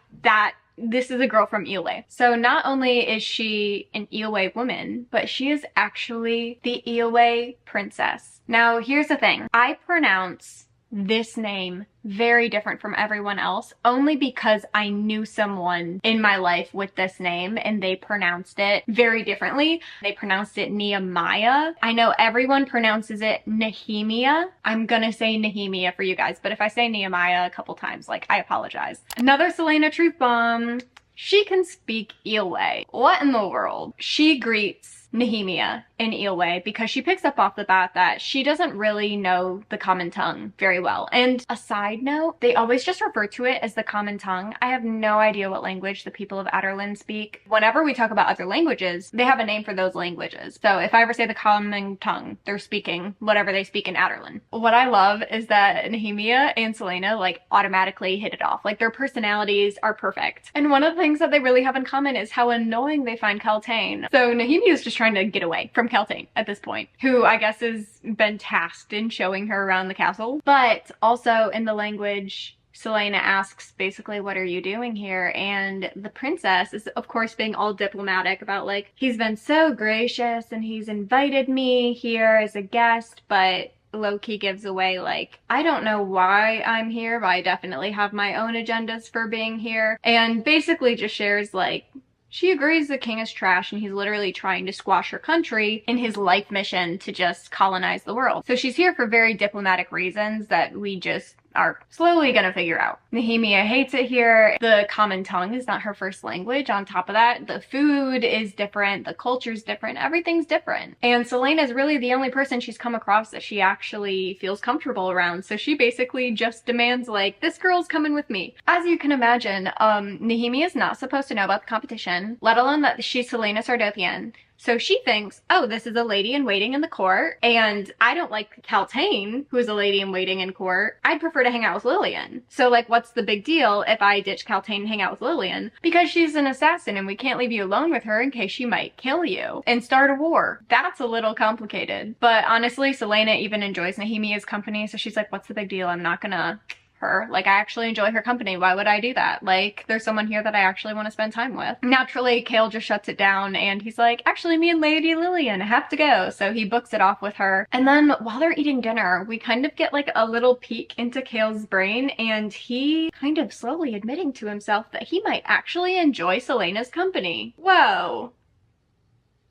this is a girl from Eoway. So not only is she an Eoway woman, but she is actually the Eoway princess. Now, here's the thing. I pronounce this name very different from everyone else only because I knew someone in my life with this name and they pronounced it very differently. They pronounced it Nehemia. I know everyone pronounces it Nehemia. I'm gonna say Nehemia for you guys, but if I say Nehemia a couple times, like, I apologize. Another Selena truth bomb. She can speak Eoway. What in the world? She greets Nehemia in Eoway because she picks up off the bat that she doesn't really know the common tongue very well. And a side note, they always just refer to it as the common tongue. I have no idea what language the people of Adarlan speak. Whenever we talk about other languages, they have a name for those languages. So if I ever say the common tongue, they're speaking whatever they speak in Adarlan. What I love is that Nehemia and Selena like automatically hit it off. Like, their personalities are perfect. And one of the things that they really have in common is how annoying they find Calain. So Nehemia is just trying to get away from Calain at this point, who I guess has been tasked in showing her around the castle. But also in the language, Selena asks basically, what are you doing here? And the princess is of course being all diplomatic about like, he's been so gracious and he's invited me here as a guest, but low-key gives away like, I don't know why I'm here, but I definitely have my own agendas for being here. And basically just shares like, she agrees the king is trash and he's literally trying to squash her country in his life mission to just colonize the world. So she's here for very diplomatic reasons that we just are slowly gonna figure out. Nehemia hates it here. The common tongue is not her first language. On top of that, the food is different, the culture's different, everything's different. And Selena is really the only person she's come across that she actually feels comfortable around. So she basically just demands like, this girl's coming with me. As you can imagine, Nehemia is not supposed to know about the competition, let alone that she's Selena Sardothian. So she thinks, oh, this is a lady in waiting in the court, and I don't like Calain, who is a lady in waiting in court. I'd prefer to hang out with Lillian. So like, what's the big deal if I ditch Calain and hang out with Lillian? Because she's an assassin and we can't leave you alone with her in case she might kill you and start a war. That's a little complicated. But honestly, Selena even enjoys Nehemia's company, so she's like, what's the big deal? I'm not gonna her. Like, I actually enjoy her company. Why would I do that? Like, there's someone here that I actually want to spend time with. Naturally, Chaol just shuts it down and he's like, actually, me and Lady Lillian have to go. So he books it off with her. And then while they're eating dinner, we kind of get like a little peek into Chaol's brain, and he kind of slowly admitting to himself that he might actually enjoy Selena's company. Whoa.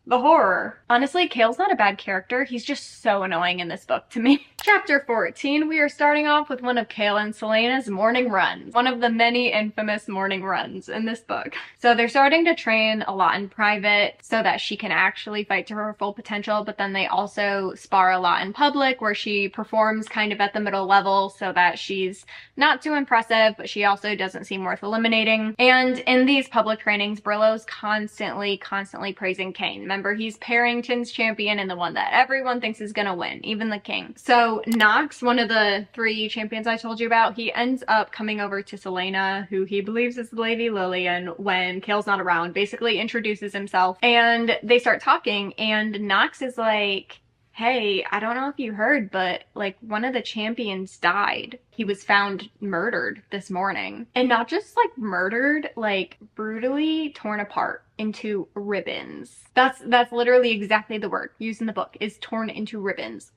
The horror. Honestly, Chaol's not a bad character. He's just so annoying in this book to me. Chapter 14, we are starting off with one of Chaol and Selena's morning runs. One of the many infamous morning runs in this book. So they're starting to train a lot in private so that she can actually fight to her full potential, but then they also spar a lot in public where she performs kind of at the middle level so that she's not too impressive, but she also doesn't seem worth eliminating. And in these public trainings, Brillo's constantly praising Chaol. Remember, he's Perrington's champion and the one that everyone thinks is gonna win, even the king. So Knox, one of the 3 champions I told you about, he ends up coming over to Selena, who he believes is Lady Lillian, when Chaol's not around, basically introduces himself, and they start talking, and Knox is like, hey, I don't know if you heard, but like one of the champions died. He was found murdered this morning. And not just like murdered, like brutally torn apart into ribbons. That's literally exactly the word used in the book, is torn into ribbons.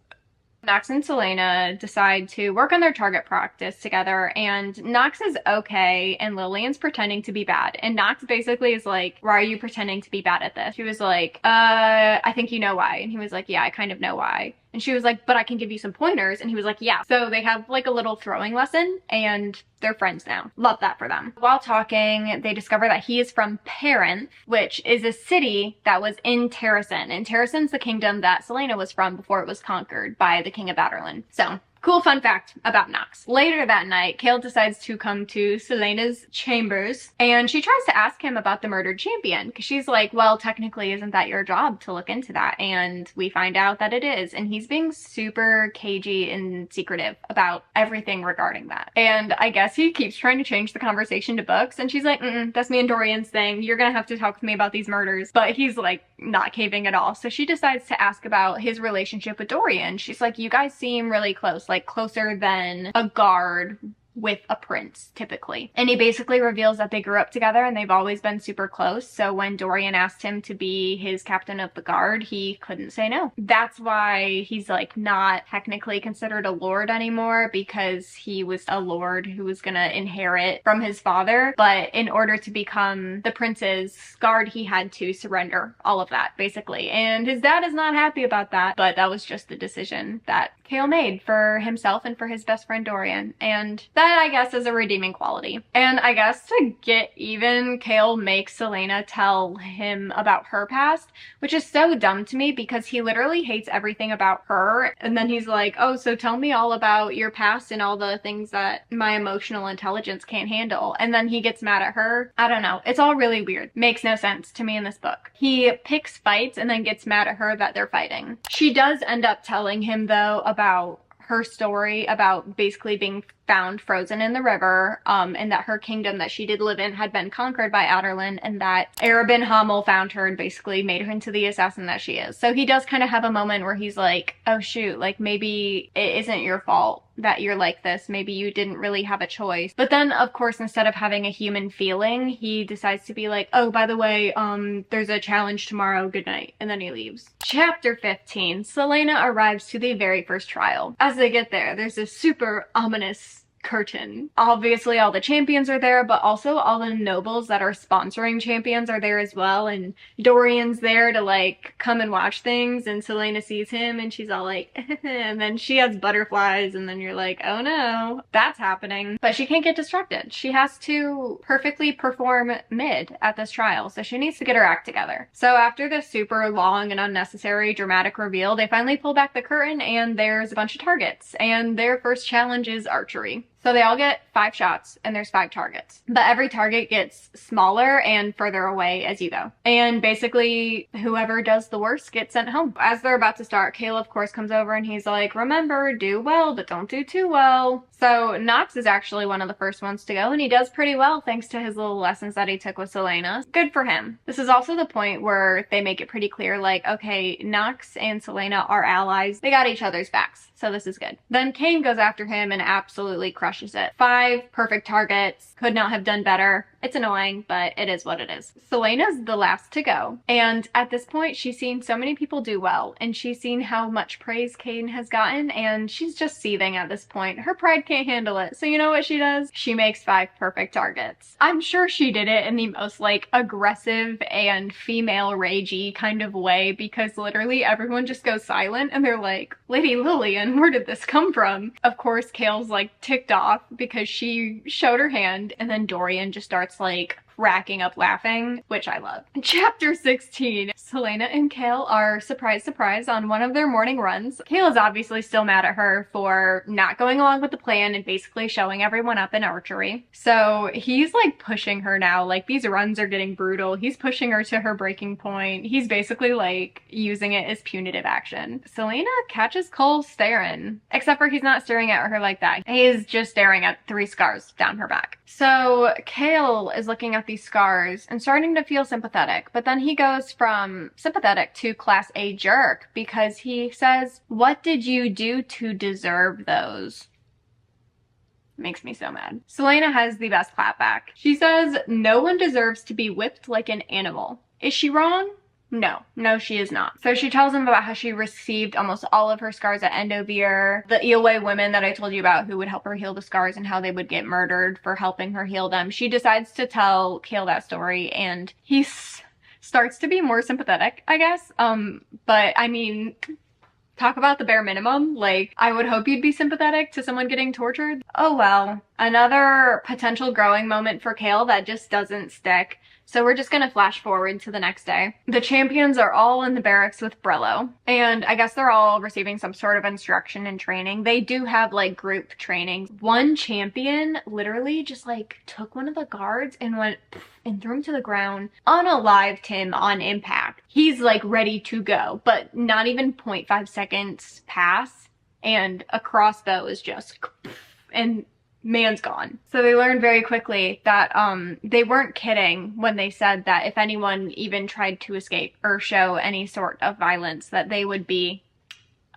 Knox and Selena decide to work on their target practice together, and Knox is okay and Lillian's pretending to be bad. And Knox basically is like, why are you pretending to be bad at this? She was like, I think you know why. And he was like, yeah, I kind of know why. And she was like, but I can give you some pointers. And he was like, yeah. So they have like a little throwing lesson and they're friends now. Love that for them. While talking, they discover that he is from Perrinth, which is a city that was in Terrasen. And Terrasen's the kingdom that Selena was from before it was conquered by the king of Adarlan. So Cool fun fact about Knox. Later that night, Chaol decides to come to Celaena's chambers, and she tries to ask him about the murdered champion, because she's like, well, technically, isn't that your job to look into that? And we find out that it is, and he's being super cagey and secretive about everything regarding that. And I guess he keeps trying to change the conversation to books, and she's like, that's me and Dorian's thing. You're gonna have to talk to me about these murders. But he's like not caving at all. So she decides to ask about his relationship with Dorian. She's like, you guys seem really close, like closer than a guard with a prince, typically. And he basically reveals that they grew up together and they've always been super close. So when Dorian asked him to be his captain of the guard, he couldn't say no. That's why he's like not technically considered a lord anymore, because he was a lord who was gonna inherit from his father. But in order to become the prince's guard, he had to surrender all of that, basically. And his dad is not happy about that, but that was just the decision that Chaol made for himself and for his best friend Dorian. And that, I guess, is a redeeming quality. And I guess to get even, Chaol makes Celaena tell him about her past, which is so dumb to me because he literally hates everything about her. And then he's like, oh, so tell me all about your past and all the things that my emotional intelligence can't handle. And then he gets mad at her. I don't know. It's all really weird. Makes no sense to me in this book. He picks fights and then gets mad at her that they're fighting. She does end up telling him, though, about her story about basically being found frozen in the river, and that her kingdom that she did live in had been conquered by Adarlan, and that Arobin Hamel found her and basically made her into the assassin that she is. So he does kind of have a moment where he's like, oh shoot, like maybe it isn't your fault that you're like this. Maybe you didn't really have a choice. But then, of course, instead of having a human feeling, he decides to be like, oh, by the way, there's a challenge tomorrow, good night. And then he leaves. Chapter 15. Celaena arrives to the very first trial. As they get there, there's this super ominous curtain. Obviously all the champions are there, but also all the nobles that are sponsoring champions are there as well, and Dorian's there to like come and watch things, and Celaena sees him and she's all like and then she has butterflies, and then you're like, oh no, that's happening. But she can't get distracted. She has to perfectly perform mid at this trial, so she needs to get her act together. So after this super long and unnecessary dramatic reveal, they finally pull back the curtain and there's a bunch of targets, and their first challenge is archery. So they all get 5 shots and there's 5 targets, but every target gets smaller and further away as you go. And basically whoever does the worst gets sent home. As they're about to start, Chaol of course comes over and he's like, remember, do well, but don't do too well. So Knox is actually one of the first ones to go, and he does pretty well thanks to his little lessons that he took with Celaena. Good for him. This is also the point where they make it pretty clear, like, okay, Knox and Celaena are allies. They got each other's backs, so this is good. Then Cain goes after him and absolutely crushes it. 5 perfect targets. Could not have done better. It's annoying, but it is what it is. Celaena's the last to go, and at this point she's seen so many people do well, and she's seen how much praise Cain has gotten, and she's just seething at this point. Her pride can't handle it, so you know what she does? She makes 5 perfect targets. I'm sure she did it in the most like aggressive and female ragey kind of way, because literally everyone just goes silent and they're like, Lady Lillian, where did this come from? Of course Chaol's like ticked off because she showed her hand, and then Dorian just starts like cracking up laughing, which I love. Chapter 16. Celaena and Chaol are, surprise, surprise, on one of their morning runs. Chaol is obviously still mad at her for not going along with the plan and basically showing everyone up in archery. So he's like pushing her now. Like, these runs are getting brutal. He's pushing her to her breaking point. He's basically like using it as punitive action. Celaena catches Cole staring, except for he's not staring at her like that. He is just staring at 3 scars down her back. So Chaol is looking at these scars and starting to feel sympathetic, but then he goes from sympathetic to class A jerk because he says, what did you do to deserve those? Makes me so mad. Celaena has the best clapback. She says, no one deserves to be whipped like an animal. Is she wrong? No, she is not. So she tells him about how she received almost all of her scars at Endovier, the Eoway women that I told you about who would help her heal the scars and how they would get murdered for helping her heal them. She decides to tell Chaol that story, and he starts to be more sympathetic, I guess. But I mean, talk about the bare minimum. Like, I would hope you'd be sympathetic to someone getting tortured. Oh well. Another potential growing moment for Chaol that just doesn't stick. So we're just gonna flash forward to the next day. The champions are all in the barracks with Brillo, and I guess they're all receiving some sort of instruction and training. They do have like group trainings. One champion literally just like took one of the guards and went and threw him to the ground, unalived him on impact. He's like ready to go, but not even 0.5 seconds pass and a crossbow is just, and man's gone. So they learned very quickly that they weren't kidding when they said that if anyone even tried to escape or show any sort of violence, that they would be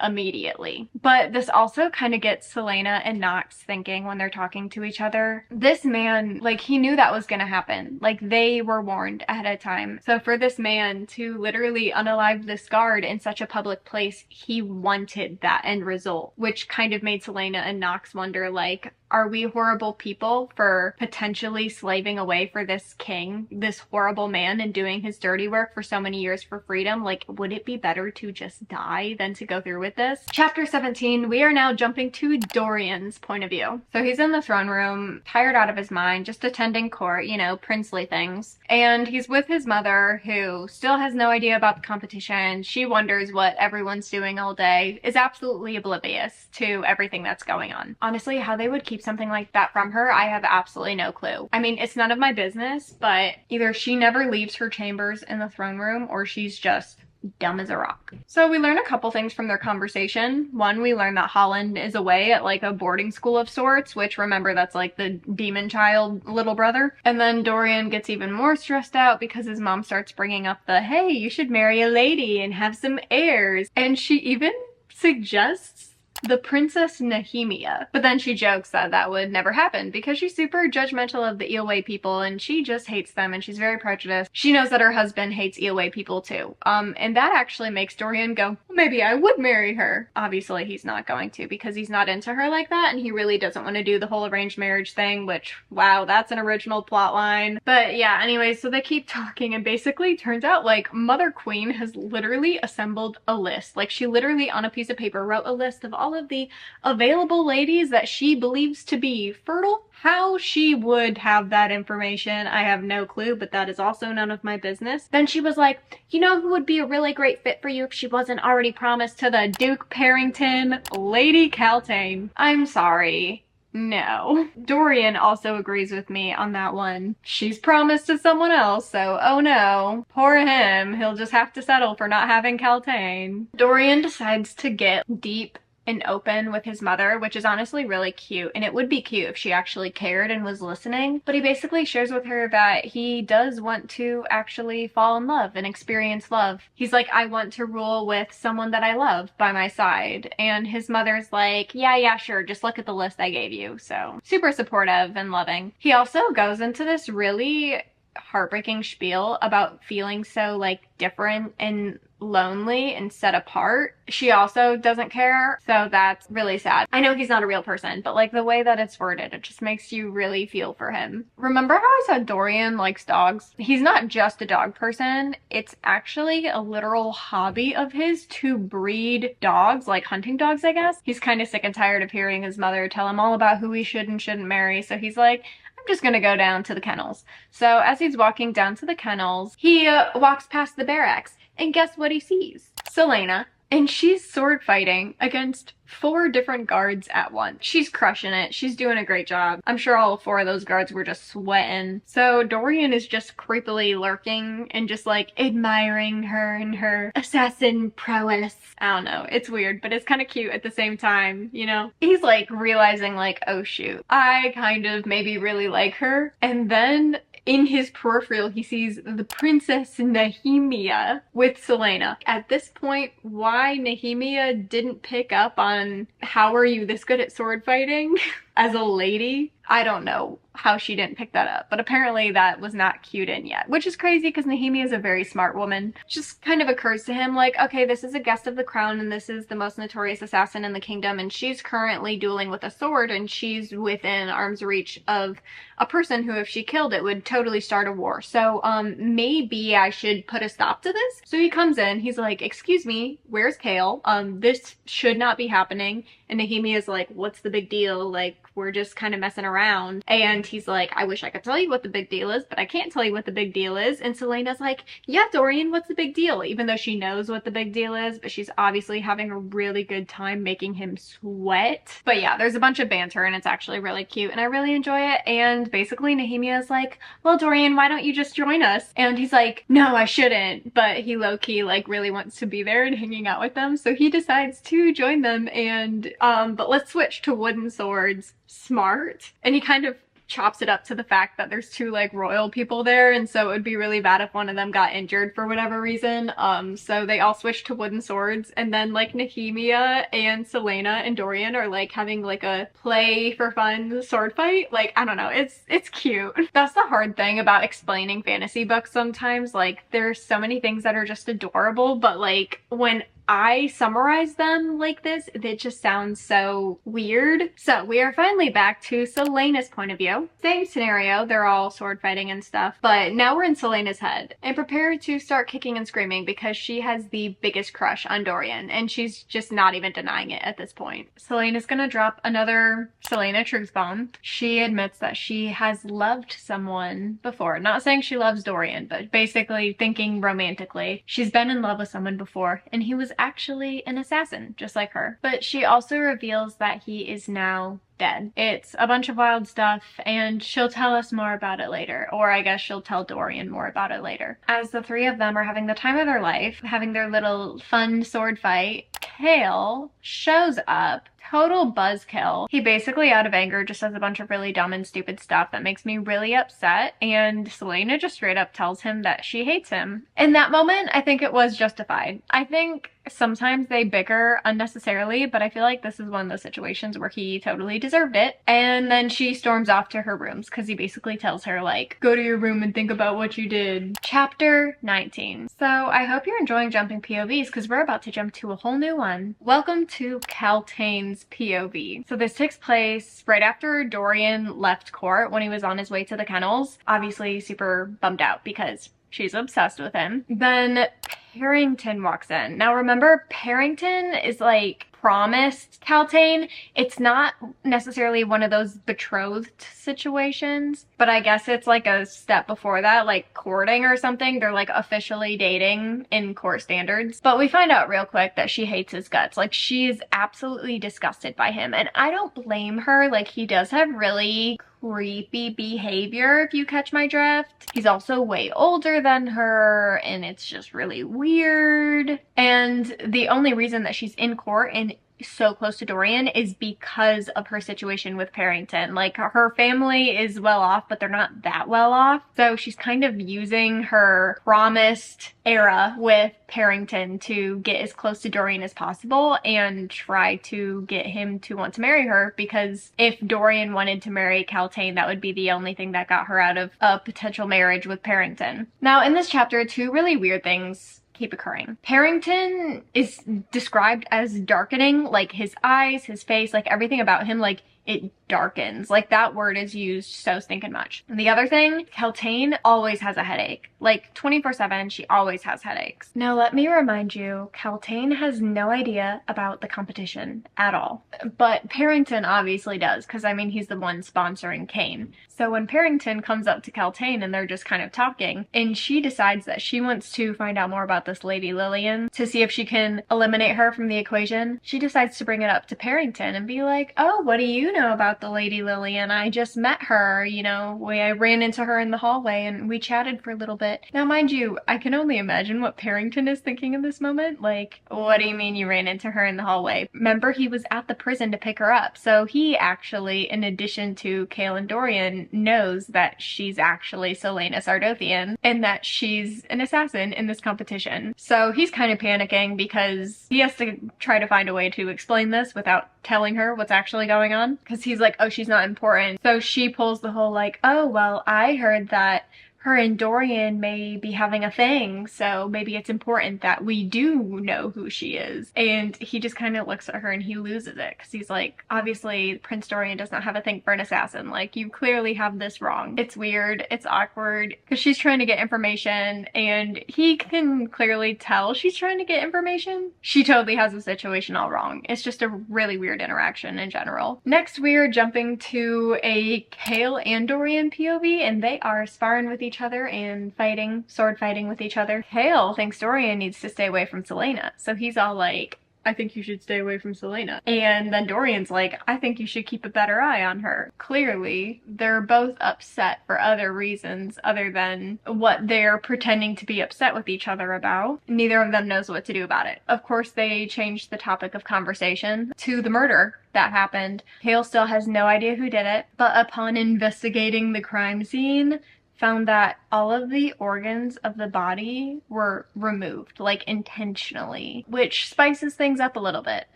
immediately. But this also kind of gets Celaena and Knox thinking when they're talking to each other. This man, like, he knew that was gonna happen. Like, they were warned ahead of time. So for this man to literally unalive this guard in such a public place, he wanted that end result, which kind of made Celaena and Knox wonder, like, are we horrible people for potentially slaving away for this king, this horrible man, and doing his dirty work for so many years for freedom? Like, would it be better to just die than to go through with this? Chapter 17, we are now jumping to Dorian's point of view. So he's in the throne room, tired out of his mind, just attending court, you know, princely things. And he's with his mother, who still has no idea about the competition. She wonders what everyone's doing all day, is absolutely oblivious to everything that's going on. Honestly, how they would keep something like that from her, I have absolutely no clue. I mean, it's none of my business, but either she never leaves her chambers in the throne room or she's just dumb as a rock. So we learn a couple things from their conversation. One, we learn that Holland is away at like a boarding school of sorts, which, remember, that's like the demon child little brother. And then Dorian gets even more stressed out because his mom starts bringing up the, hey, you should marry a lady and have some heirs. And she even suggests the Princess Nehemia. But then she jokes that that would never happen because she's super judgmental of the Eelway people and she just hates them and she's very prejudiced. She knows that her husband hates Eelway people too. And that actually makes Dorian go, well, maybe I would marry her. Obviously he's not going to because he's not into her like that and he really doesn't want to do the whole arranged marriage thing, which, wow, that's an original plot line. But yeah, anyway, so they keep talking and basically turns out like Mother Queen has literally assembled a list. Like she literally on a piece of paper wrote a list of all of the available ladies that she believes to be fertile. How she would have that information, I have no clue, but that is also none of my business. Then she was like, you know who would be a really great fit for you if she wasn't already promised to the Duke Perrington? Lady Calain. I'm sorry. No. Dorian also agrees with me on that one. She's promised to someone else, so oh no. Poor him. He'll just have to settle for not having Calain. Dorian decides to get deep and open with his mother, which is honestly really cute, and it would be cute if she actually cared and was listening. But he basically shares with her that he does want to actually fall in love and experience love. He's like, I want to rule with someone that I love by my side. And his mother's like, yeah, sure, just look at the list I gave you. So super supportive and loving. He also goes into this really heartbreaking spiel about feeling so like different and lonely and set apart. She also doesn't care, so that's really sad. I know he's not a real person, but like the way that it's worded, it just makes you really feel for him. Remember how I said Dorian likes dogs? He's not just a dog person, it's actually a literal hobby of his to breed dogs, like hunting dogs, I guess. He's kind of sick and tired of hearing his mother tell him all about who he should and shouldn't marry, so he's like, I'm just gonna go down to the kennels. So as he's walking down to the kennels, he walks past the barracks, and guess what he sees? Celaena. And she's sword fighting against 4 different guards at once. She's crushing it. She's doing a great job. I'm sure all 4 of those guards were just sweating. So Dorian is just creepily lurking and just like admiring her and her assassin prowess. I don't know. It's weird, but it's kind of cute at the same time, you know? He's like realizing like, oh shoot, I kind of maybe really like her. And then in his peripheral, he sees the Princess Nehemia with Celaena. At this point, why Nehemia didn't pick up on how are you this good at sword fighting as a lady, I don't know how she didn't pick that up, but apparently that was not cued in yet, which is crazy because Nehemia is a very smart woman. It just kind of occurs to him like, okay, this is a guest of the crown and this is the most notorious assassin in the kingdom and she's currently dueling with a sword and she's within arm's reach of a person who, if she killed it, would totally start a war. So maybe I should put a stop to this. So he comes in, he's like, excuse me, where's Chaol? This should not be happening. And Nehemia's like, what's the big deal? Like, we're just kind of messing around. And he's like, I wish I could tell you what the big deal is, but I can't tell you what the big deal is. And Celaena's like, yeah, Dorian, what's the big deal? Even though she knows what the big deal is, but she's obviously having a really good time making him sweat. But yeah, there's a bunch of banter and it's actually really cute and I really enjoy it. And basically Nehemia is like, well, Dorian, why don't you just join us? And he's like, no, I shouldn't. But he low-key like really wants to be there and hanging out with them. So he decides to join them and, but let's switch to wooden swords. Smart. And he kind of chops it up to the fact that there's two like royal people there, and so it would be really bad if one of them got injured for whatever reason. So they all switch to wooden swords, and then like Nehemia and Celaena and Dorian are like having like a play for fun sword fight. Like, I don't know, it's cute. That's the hard thing about explaining fantasy books sometimes. Like, there's so many things that are just adorable, but like when I summarize them like this, it just sounds so weird. So we are finally back to Celaena's point of view. Same scenario, they're all sword fighting and stuff, but now we're in Celaena's head and prepare to start kicking and screaming because she has the biggest crush on Dorian and she's just not even denying it at this point. Celaena's gonna drop another Celaena truth bomb. She admits that she has loved someone before. Not saying she loves Dorian, but basically thinking romantically. She's been in love with someone before and he was actually an assassin, just like her. But she also reveals that he is now dead. It's a bunch of wild stuff and she'll tell us more about it later, or I guess she'll tell Dorian more about it later. As the three of them are having the time of their life, having their little fun sword fight, Chaol shows up. Total buzzkill. He basically, out of anger, just says a bunch of really dumb and stupid stuff that makes me really upset, and Celaena just straight up tells him that she hates him. In that moment, I think it was justified. I think sometimes they bicker unnecessarily, but I feel like this is one of those situations where he totally deserved it. And then she storms off to her rooms because he basically tells her, like, go to your room and think about what you did. Chapter 19. So I hope you're enjoying jumping POVs because we're about to jump to a whole new one. Welcome to Caltain's POV. So this takes place right after Dorian left court when he was on his way to the kennels. Obviously super bummed out because she's obsessed with him. Then Perrington walks in. Now remember, Perrington is like promised Caltain. It's not necessarily one of those betrothed situations, but I guess it's like a step before that, like courting or something. They're like officially dating in court standards. But we find out real quick that she hates his guts. Like, she is absolutely disgusted by him, and I don't blame her. Like, he does have really creepy behavior, if you catch my drift. He's also way older than her, and it's just really weird. And the only reason that she's in court and so close to Dorian is because of her situation with Perrington. Like, her family is well off, but they're not that well off. So she's kind of using her promised era with Perrington to get as close to Dorian as possible and try to get him to want to marry her, because if Dorian wanted to marry Caltain, that would be the only thing that got her out of a potential marriage with Perrington. Now, in this chapter, two really weird things keep occurring. Perrington is described as darkening, like his eyes, his face, like everything about him, like it darkens. Like, that word is used so stinking much. And the other thing, Caltain always has a headache. Like 24/7, she always has headaches. Now let me remind you, Caltain has no idea about the competition at all. But Perrington obviously does, because I mean, he's the one sponsoring Cain. So when Perrington comes up to Caltain and they're just kind of talking, and she decides that she wants to find out more about this lady Lillian to see if she can eliminate her from the equation, she decides to bring it up to Perrington and be like, oh, what do you know about the lady Lillian? I just met her, you know, I ran into her in the hallway and we chatted for a little bit. Now, mind you, I can only imagine what Perrington is thinking in this moment. Like, what do you mean you ran into her in the hallway? Remember, he was at the prison to pick her up. So he actually, in addition to Chaol and Dorian, knows that she's actually Celaena Sardothian and that she's an assassin in this competition. So he's kind of panicking because he has to try to find a way to explain this without telling her what's actually going on, because he's like, oh, she's not important. So she pulls the whole like, oh, well, I heard that her and Dorian may be having a thing, so maybe it's important that we do know who she is. And he just kind of looks at her and he loses it because he's like, obviously Prince Dorian does not have a thing for an assassin. Like, you clearly have this wrong. It's weird, it's awkward, because she's trying to get information and he can clearly tell she's trying to get information. She totally has the situation all wrong. It's just a really weird interaction in general. Next, we're jumping to a Chaol and Dorian POV, and they are sparring with each other and fighting, sword fighting with each other. Chaol thinks Dorian needs to stay away from Celaena, so he's all like, I think you should stay away from Celaena. And then Dorian's like, I think you should keep a better eye on her. Clearly, they're both upset for other reasons other than what they're pretending to be upset with each other about. Neither of them knows what to do about it. Of course, they changed the topic of conversation to the murder that happened. Chaol still has no idea who did it, but upon investigating the crime scene, found that all of the organs of the body were removed, like intentionally, which spices things up a little bit.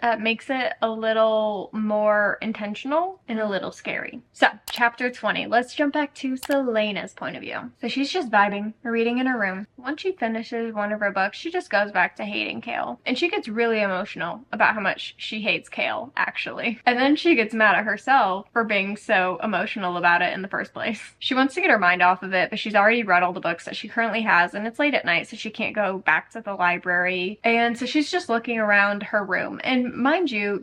Makes it a little more intentional and a little scary. So, chapter 20. Let's jump back to Celaena's point of view. So she's just vibing, reading in her room. Once she finishes one of her books, she just goes back to hating Chaol. And she gets really emotional about how much she hates Chaol, actually. And then she gets mad at herself for being so emotional about it in the first place. She wants to get her mind off of it, but she's already read all the books that she currently has, and it's late at night, so she can't go back to the library. And so she's just looking around her room. And mind you,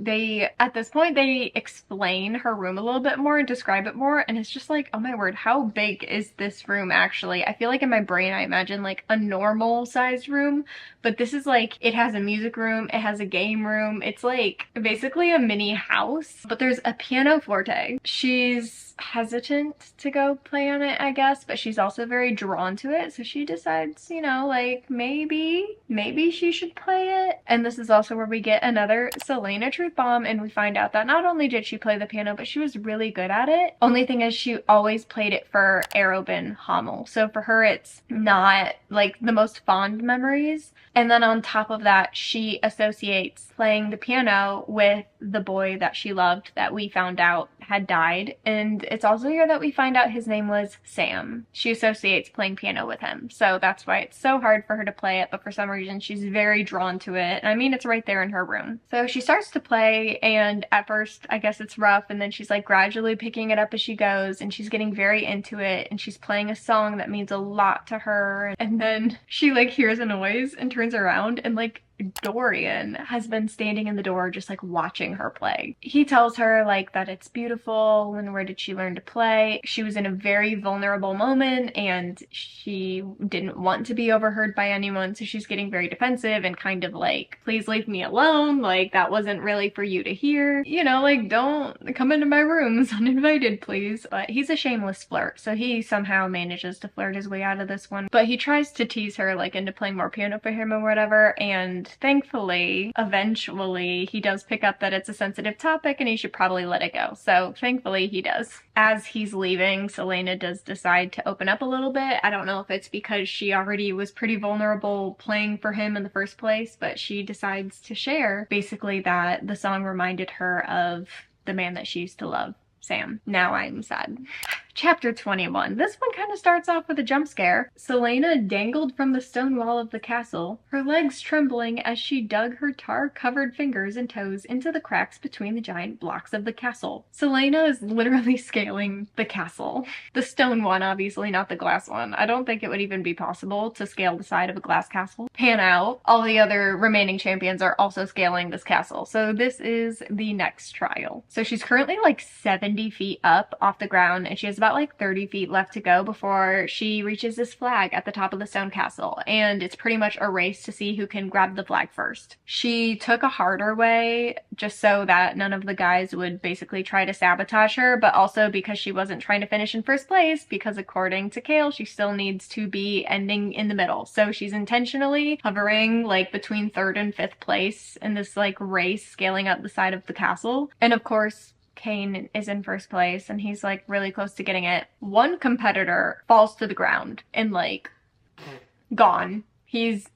at this point, they explain her room a little bit more and describe it more, and it's just like, oh my word, how big is this room actually? I feel like in my brain I imagine like a normal sized room, but this is like, it has a music room, it has a game room, it's like basically a mini house, but there's a pianoforte. She's hesitant to go play on it, I guess, but she's also very drawn to it, so she decides, you know, like maybe she should play it. And this is also where we get another Celaena truth bomb, and we find out that not only did she play the piano, but she was really good at it. Only thing is, she always played it for Arobin Hamel, so for her it's not like the most fond memories. And then on top of that, she associates playing the piano with the boy that she loved that we found out had died. And it's also here that we find out his name was Sam. She associates playing piano with him. So that's why it's so hard for her to play it, but for some reason she's very drawn to it. I mean, it's right there in her room. So she starts to play, and at first I guess it's rough, and then she's like gradually picking it up as she goes, and she's getting very into it, and she's playing a song that means a lot to her. And then she like hears a noise and turns around, and like Dorian has been standing in the door just like watching her play. He tells her like that it's beautiful and where did she learn to play. She was in a very vulnerable moment and she didn't want to be overheard by anyone, so she's getting very defensive and kind of like, please leave me alone, like that wasn't really for you to hear, you know, like don't come into my rooms uninvited please. But he's a shameless flirt, so he somehow manages to flirt his way out of this one, but he tries to tease her like into playing more piano for him or whatever. And thankfully, eventually, he does pick up that it's a sensitive topic and he should probably let it go. So thankfully he does. As he's leaving, Celaena does decide to open up a little bit. I don't know if it's because she already was pretty vulnerable playing for him in the first place, but she decides to share basically that the song reminded her of the man that she used to love, Sam. Now I'm sad. Chapter 21. This one kind of starts off with a jump scare. Celaena dangled from the stone wall of the castle, her legs trembling as she dug her tar-covered fingers and toes into the cracks between the giant blocks of the castle. Celaena is literally scaling the castle. The stone one, obviously, not the glass one. I don't think it would even be possible to scale the side of a glass castle. Pan out. All the other remaining champions are also scaling this castle, so this is the next trial. So she's currently like 70 feet up off the ground, and she has about like 30 feet left to go before she reaches this flag at the top of the stone castle, and it's pretty much a race to see who can grab the flag first. She took a harder way just so that none of the guys would basically try to sabotage her, but also because she wasn't trying to finish in first place, because according to Chaol, she still needs to be ending in the middle. So she's intentionally hovering like between 3rd and 5th place in this like race scaling up the side of the castle. And of course, Kane is in first place and he's like really close to getting it. One competitor falls to the ground and like gone. He's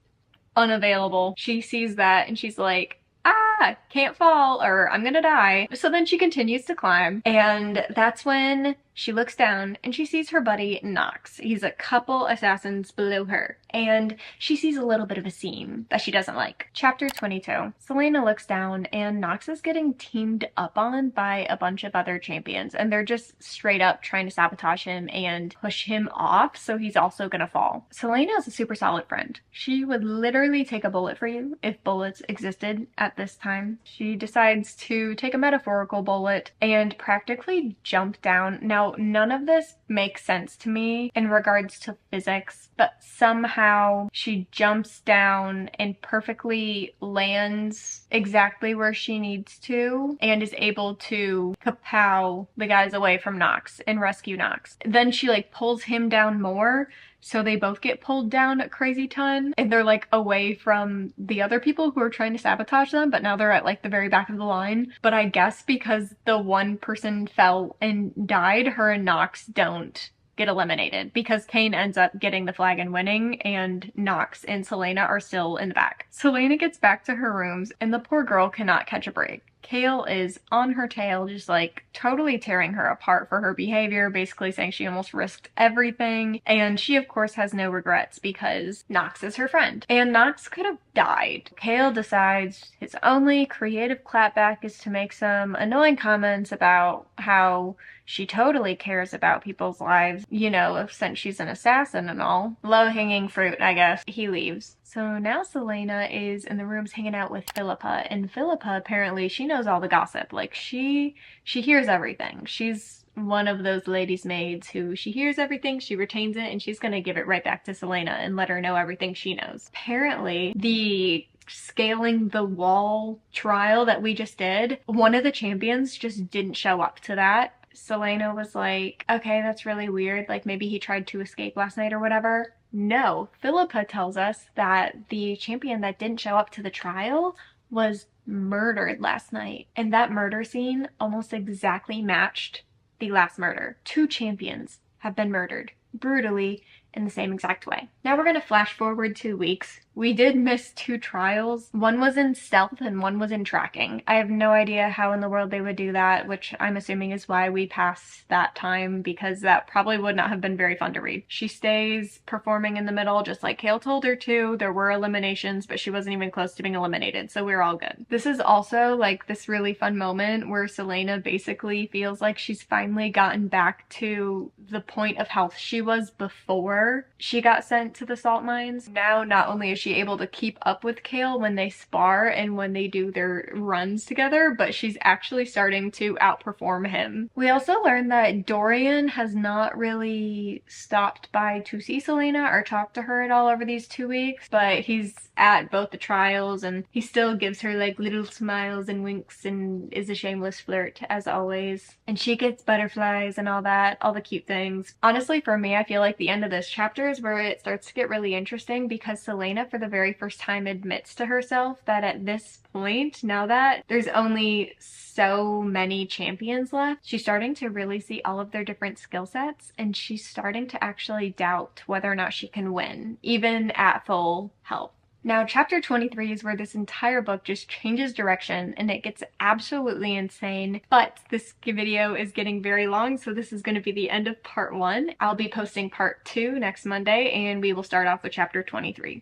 unavailable. She sees that and she's like, ah, can't fall or I'm gonna die. So then she continues to climb, and that's when She looks down and she sees her buddy Knox. He's a couple assassins below her, and she sees a little bit of a seam that she doesn't like. Chapter 22. Celaena looks down and Knox is getting teamed up on by a bunch of other champions, and they're just straight up trying to sabotage him and push him off so he's also gonna fall. Celaena is a super solid friend. She would literally take a bullet for you if bullets existed at this time. She decides to take a metaphorical bullet and practically jump down. Now, none of this makes sense to me in regards to physics, but somehow she jumps down and perfectly lands exactly where she needs to and is able to kapow the guys away from Knox and rescue Knox. Then she like pulls him down more, so they both get pulled down a crazy ton, and they're like away from the other people who are trying to sabotage them, but now they're at like the very back of the line. But I guess because the one person fell and died, her and Knox don't get eliminated because Kane ends up getting the flag and winning, and Knox and Celaena are still in the back. Celaena gets back to her rooms and the poor girl cannot catch a break. Chaol is on her tail, just like totally tearing her apart for her behavior, basically saying she almost risked everything, and she of course has no regrets because Knox is her friend. And Knox could have died. Chaol decides his only creative clapback is to make some annoying comments about how she totally cares about people's lives, you know, since she's an assassin and all. Low-hanging fruit, I guess. He leaves. So now Celaena is in the rooms hanging out with Philippa, and Philippa apparently, she knows all the gossip. Like, she hears everything. She's one of those ladies' maids who she hears everything, she retains it, and she's gonna give it right back to Celaena and let her know everything she knows. Apparently, the scaling the wall trial that we just did, one of the champions just didn't show up to that. Celaena was like, okay, that's really weird. Like, maybe he tried to escape last night or whatever. No, Philippa tells us that the champion that didn't show up to the trial was murdered last night. And that murder scene almost exactly matched the last murder. 2 champions have been murdered brutally in the same exact way. Now we're gonna flash forward 2 weeks. We did miss 2 trials. One was in stealth and one was in tracking. I have no idea how in the world they would do that, which I'm assuming is why we passed that time, because that probably would not have been very fun to read. She stays performing in the middle just like Chaol told her to. There were eliminations, but she wasn't even close to being eliminated, so we're all good. This is also like this really fun moment where Celaena basically feels like she's finally gotten back to the point of health she was before she got sent to the salt mines. Now not only is she able to keep up with Chaol when they spar and when they do their runs together, but she's actually starting to outperform him. We also learned that Dorian has not really stopped by to see Celaena or talk to her at all over these 2 weeks, but he's at both the trials and he still gives her like little smiles and winks and is a shameless flirt as always. And she gets butterflies and all that, all the cute things. Honestly, for me, I feel like the end of this chapter is where it starts to get really interesting, because Celaena for the very first time admits to herself that at this point, now that there's only so many champions left, she's starting to really see all of their different skill sets, and she's starting to actually doubt whether or not she can win, even at full health. Now, chapter 23 is where this entire book just changes direction and it gets absolutely insane, but this video is getting very long, so this is going to be the end of part 1. I'll be posting part 2 next Monday, and we will start off with chapter 23.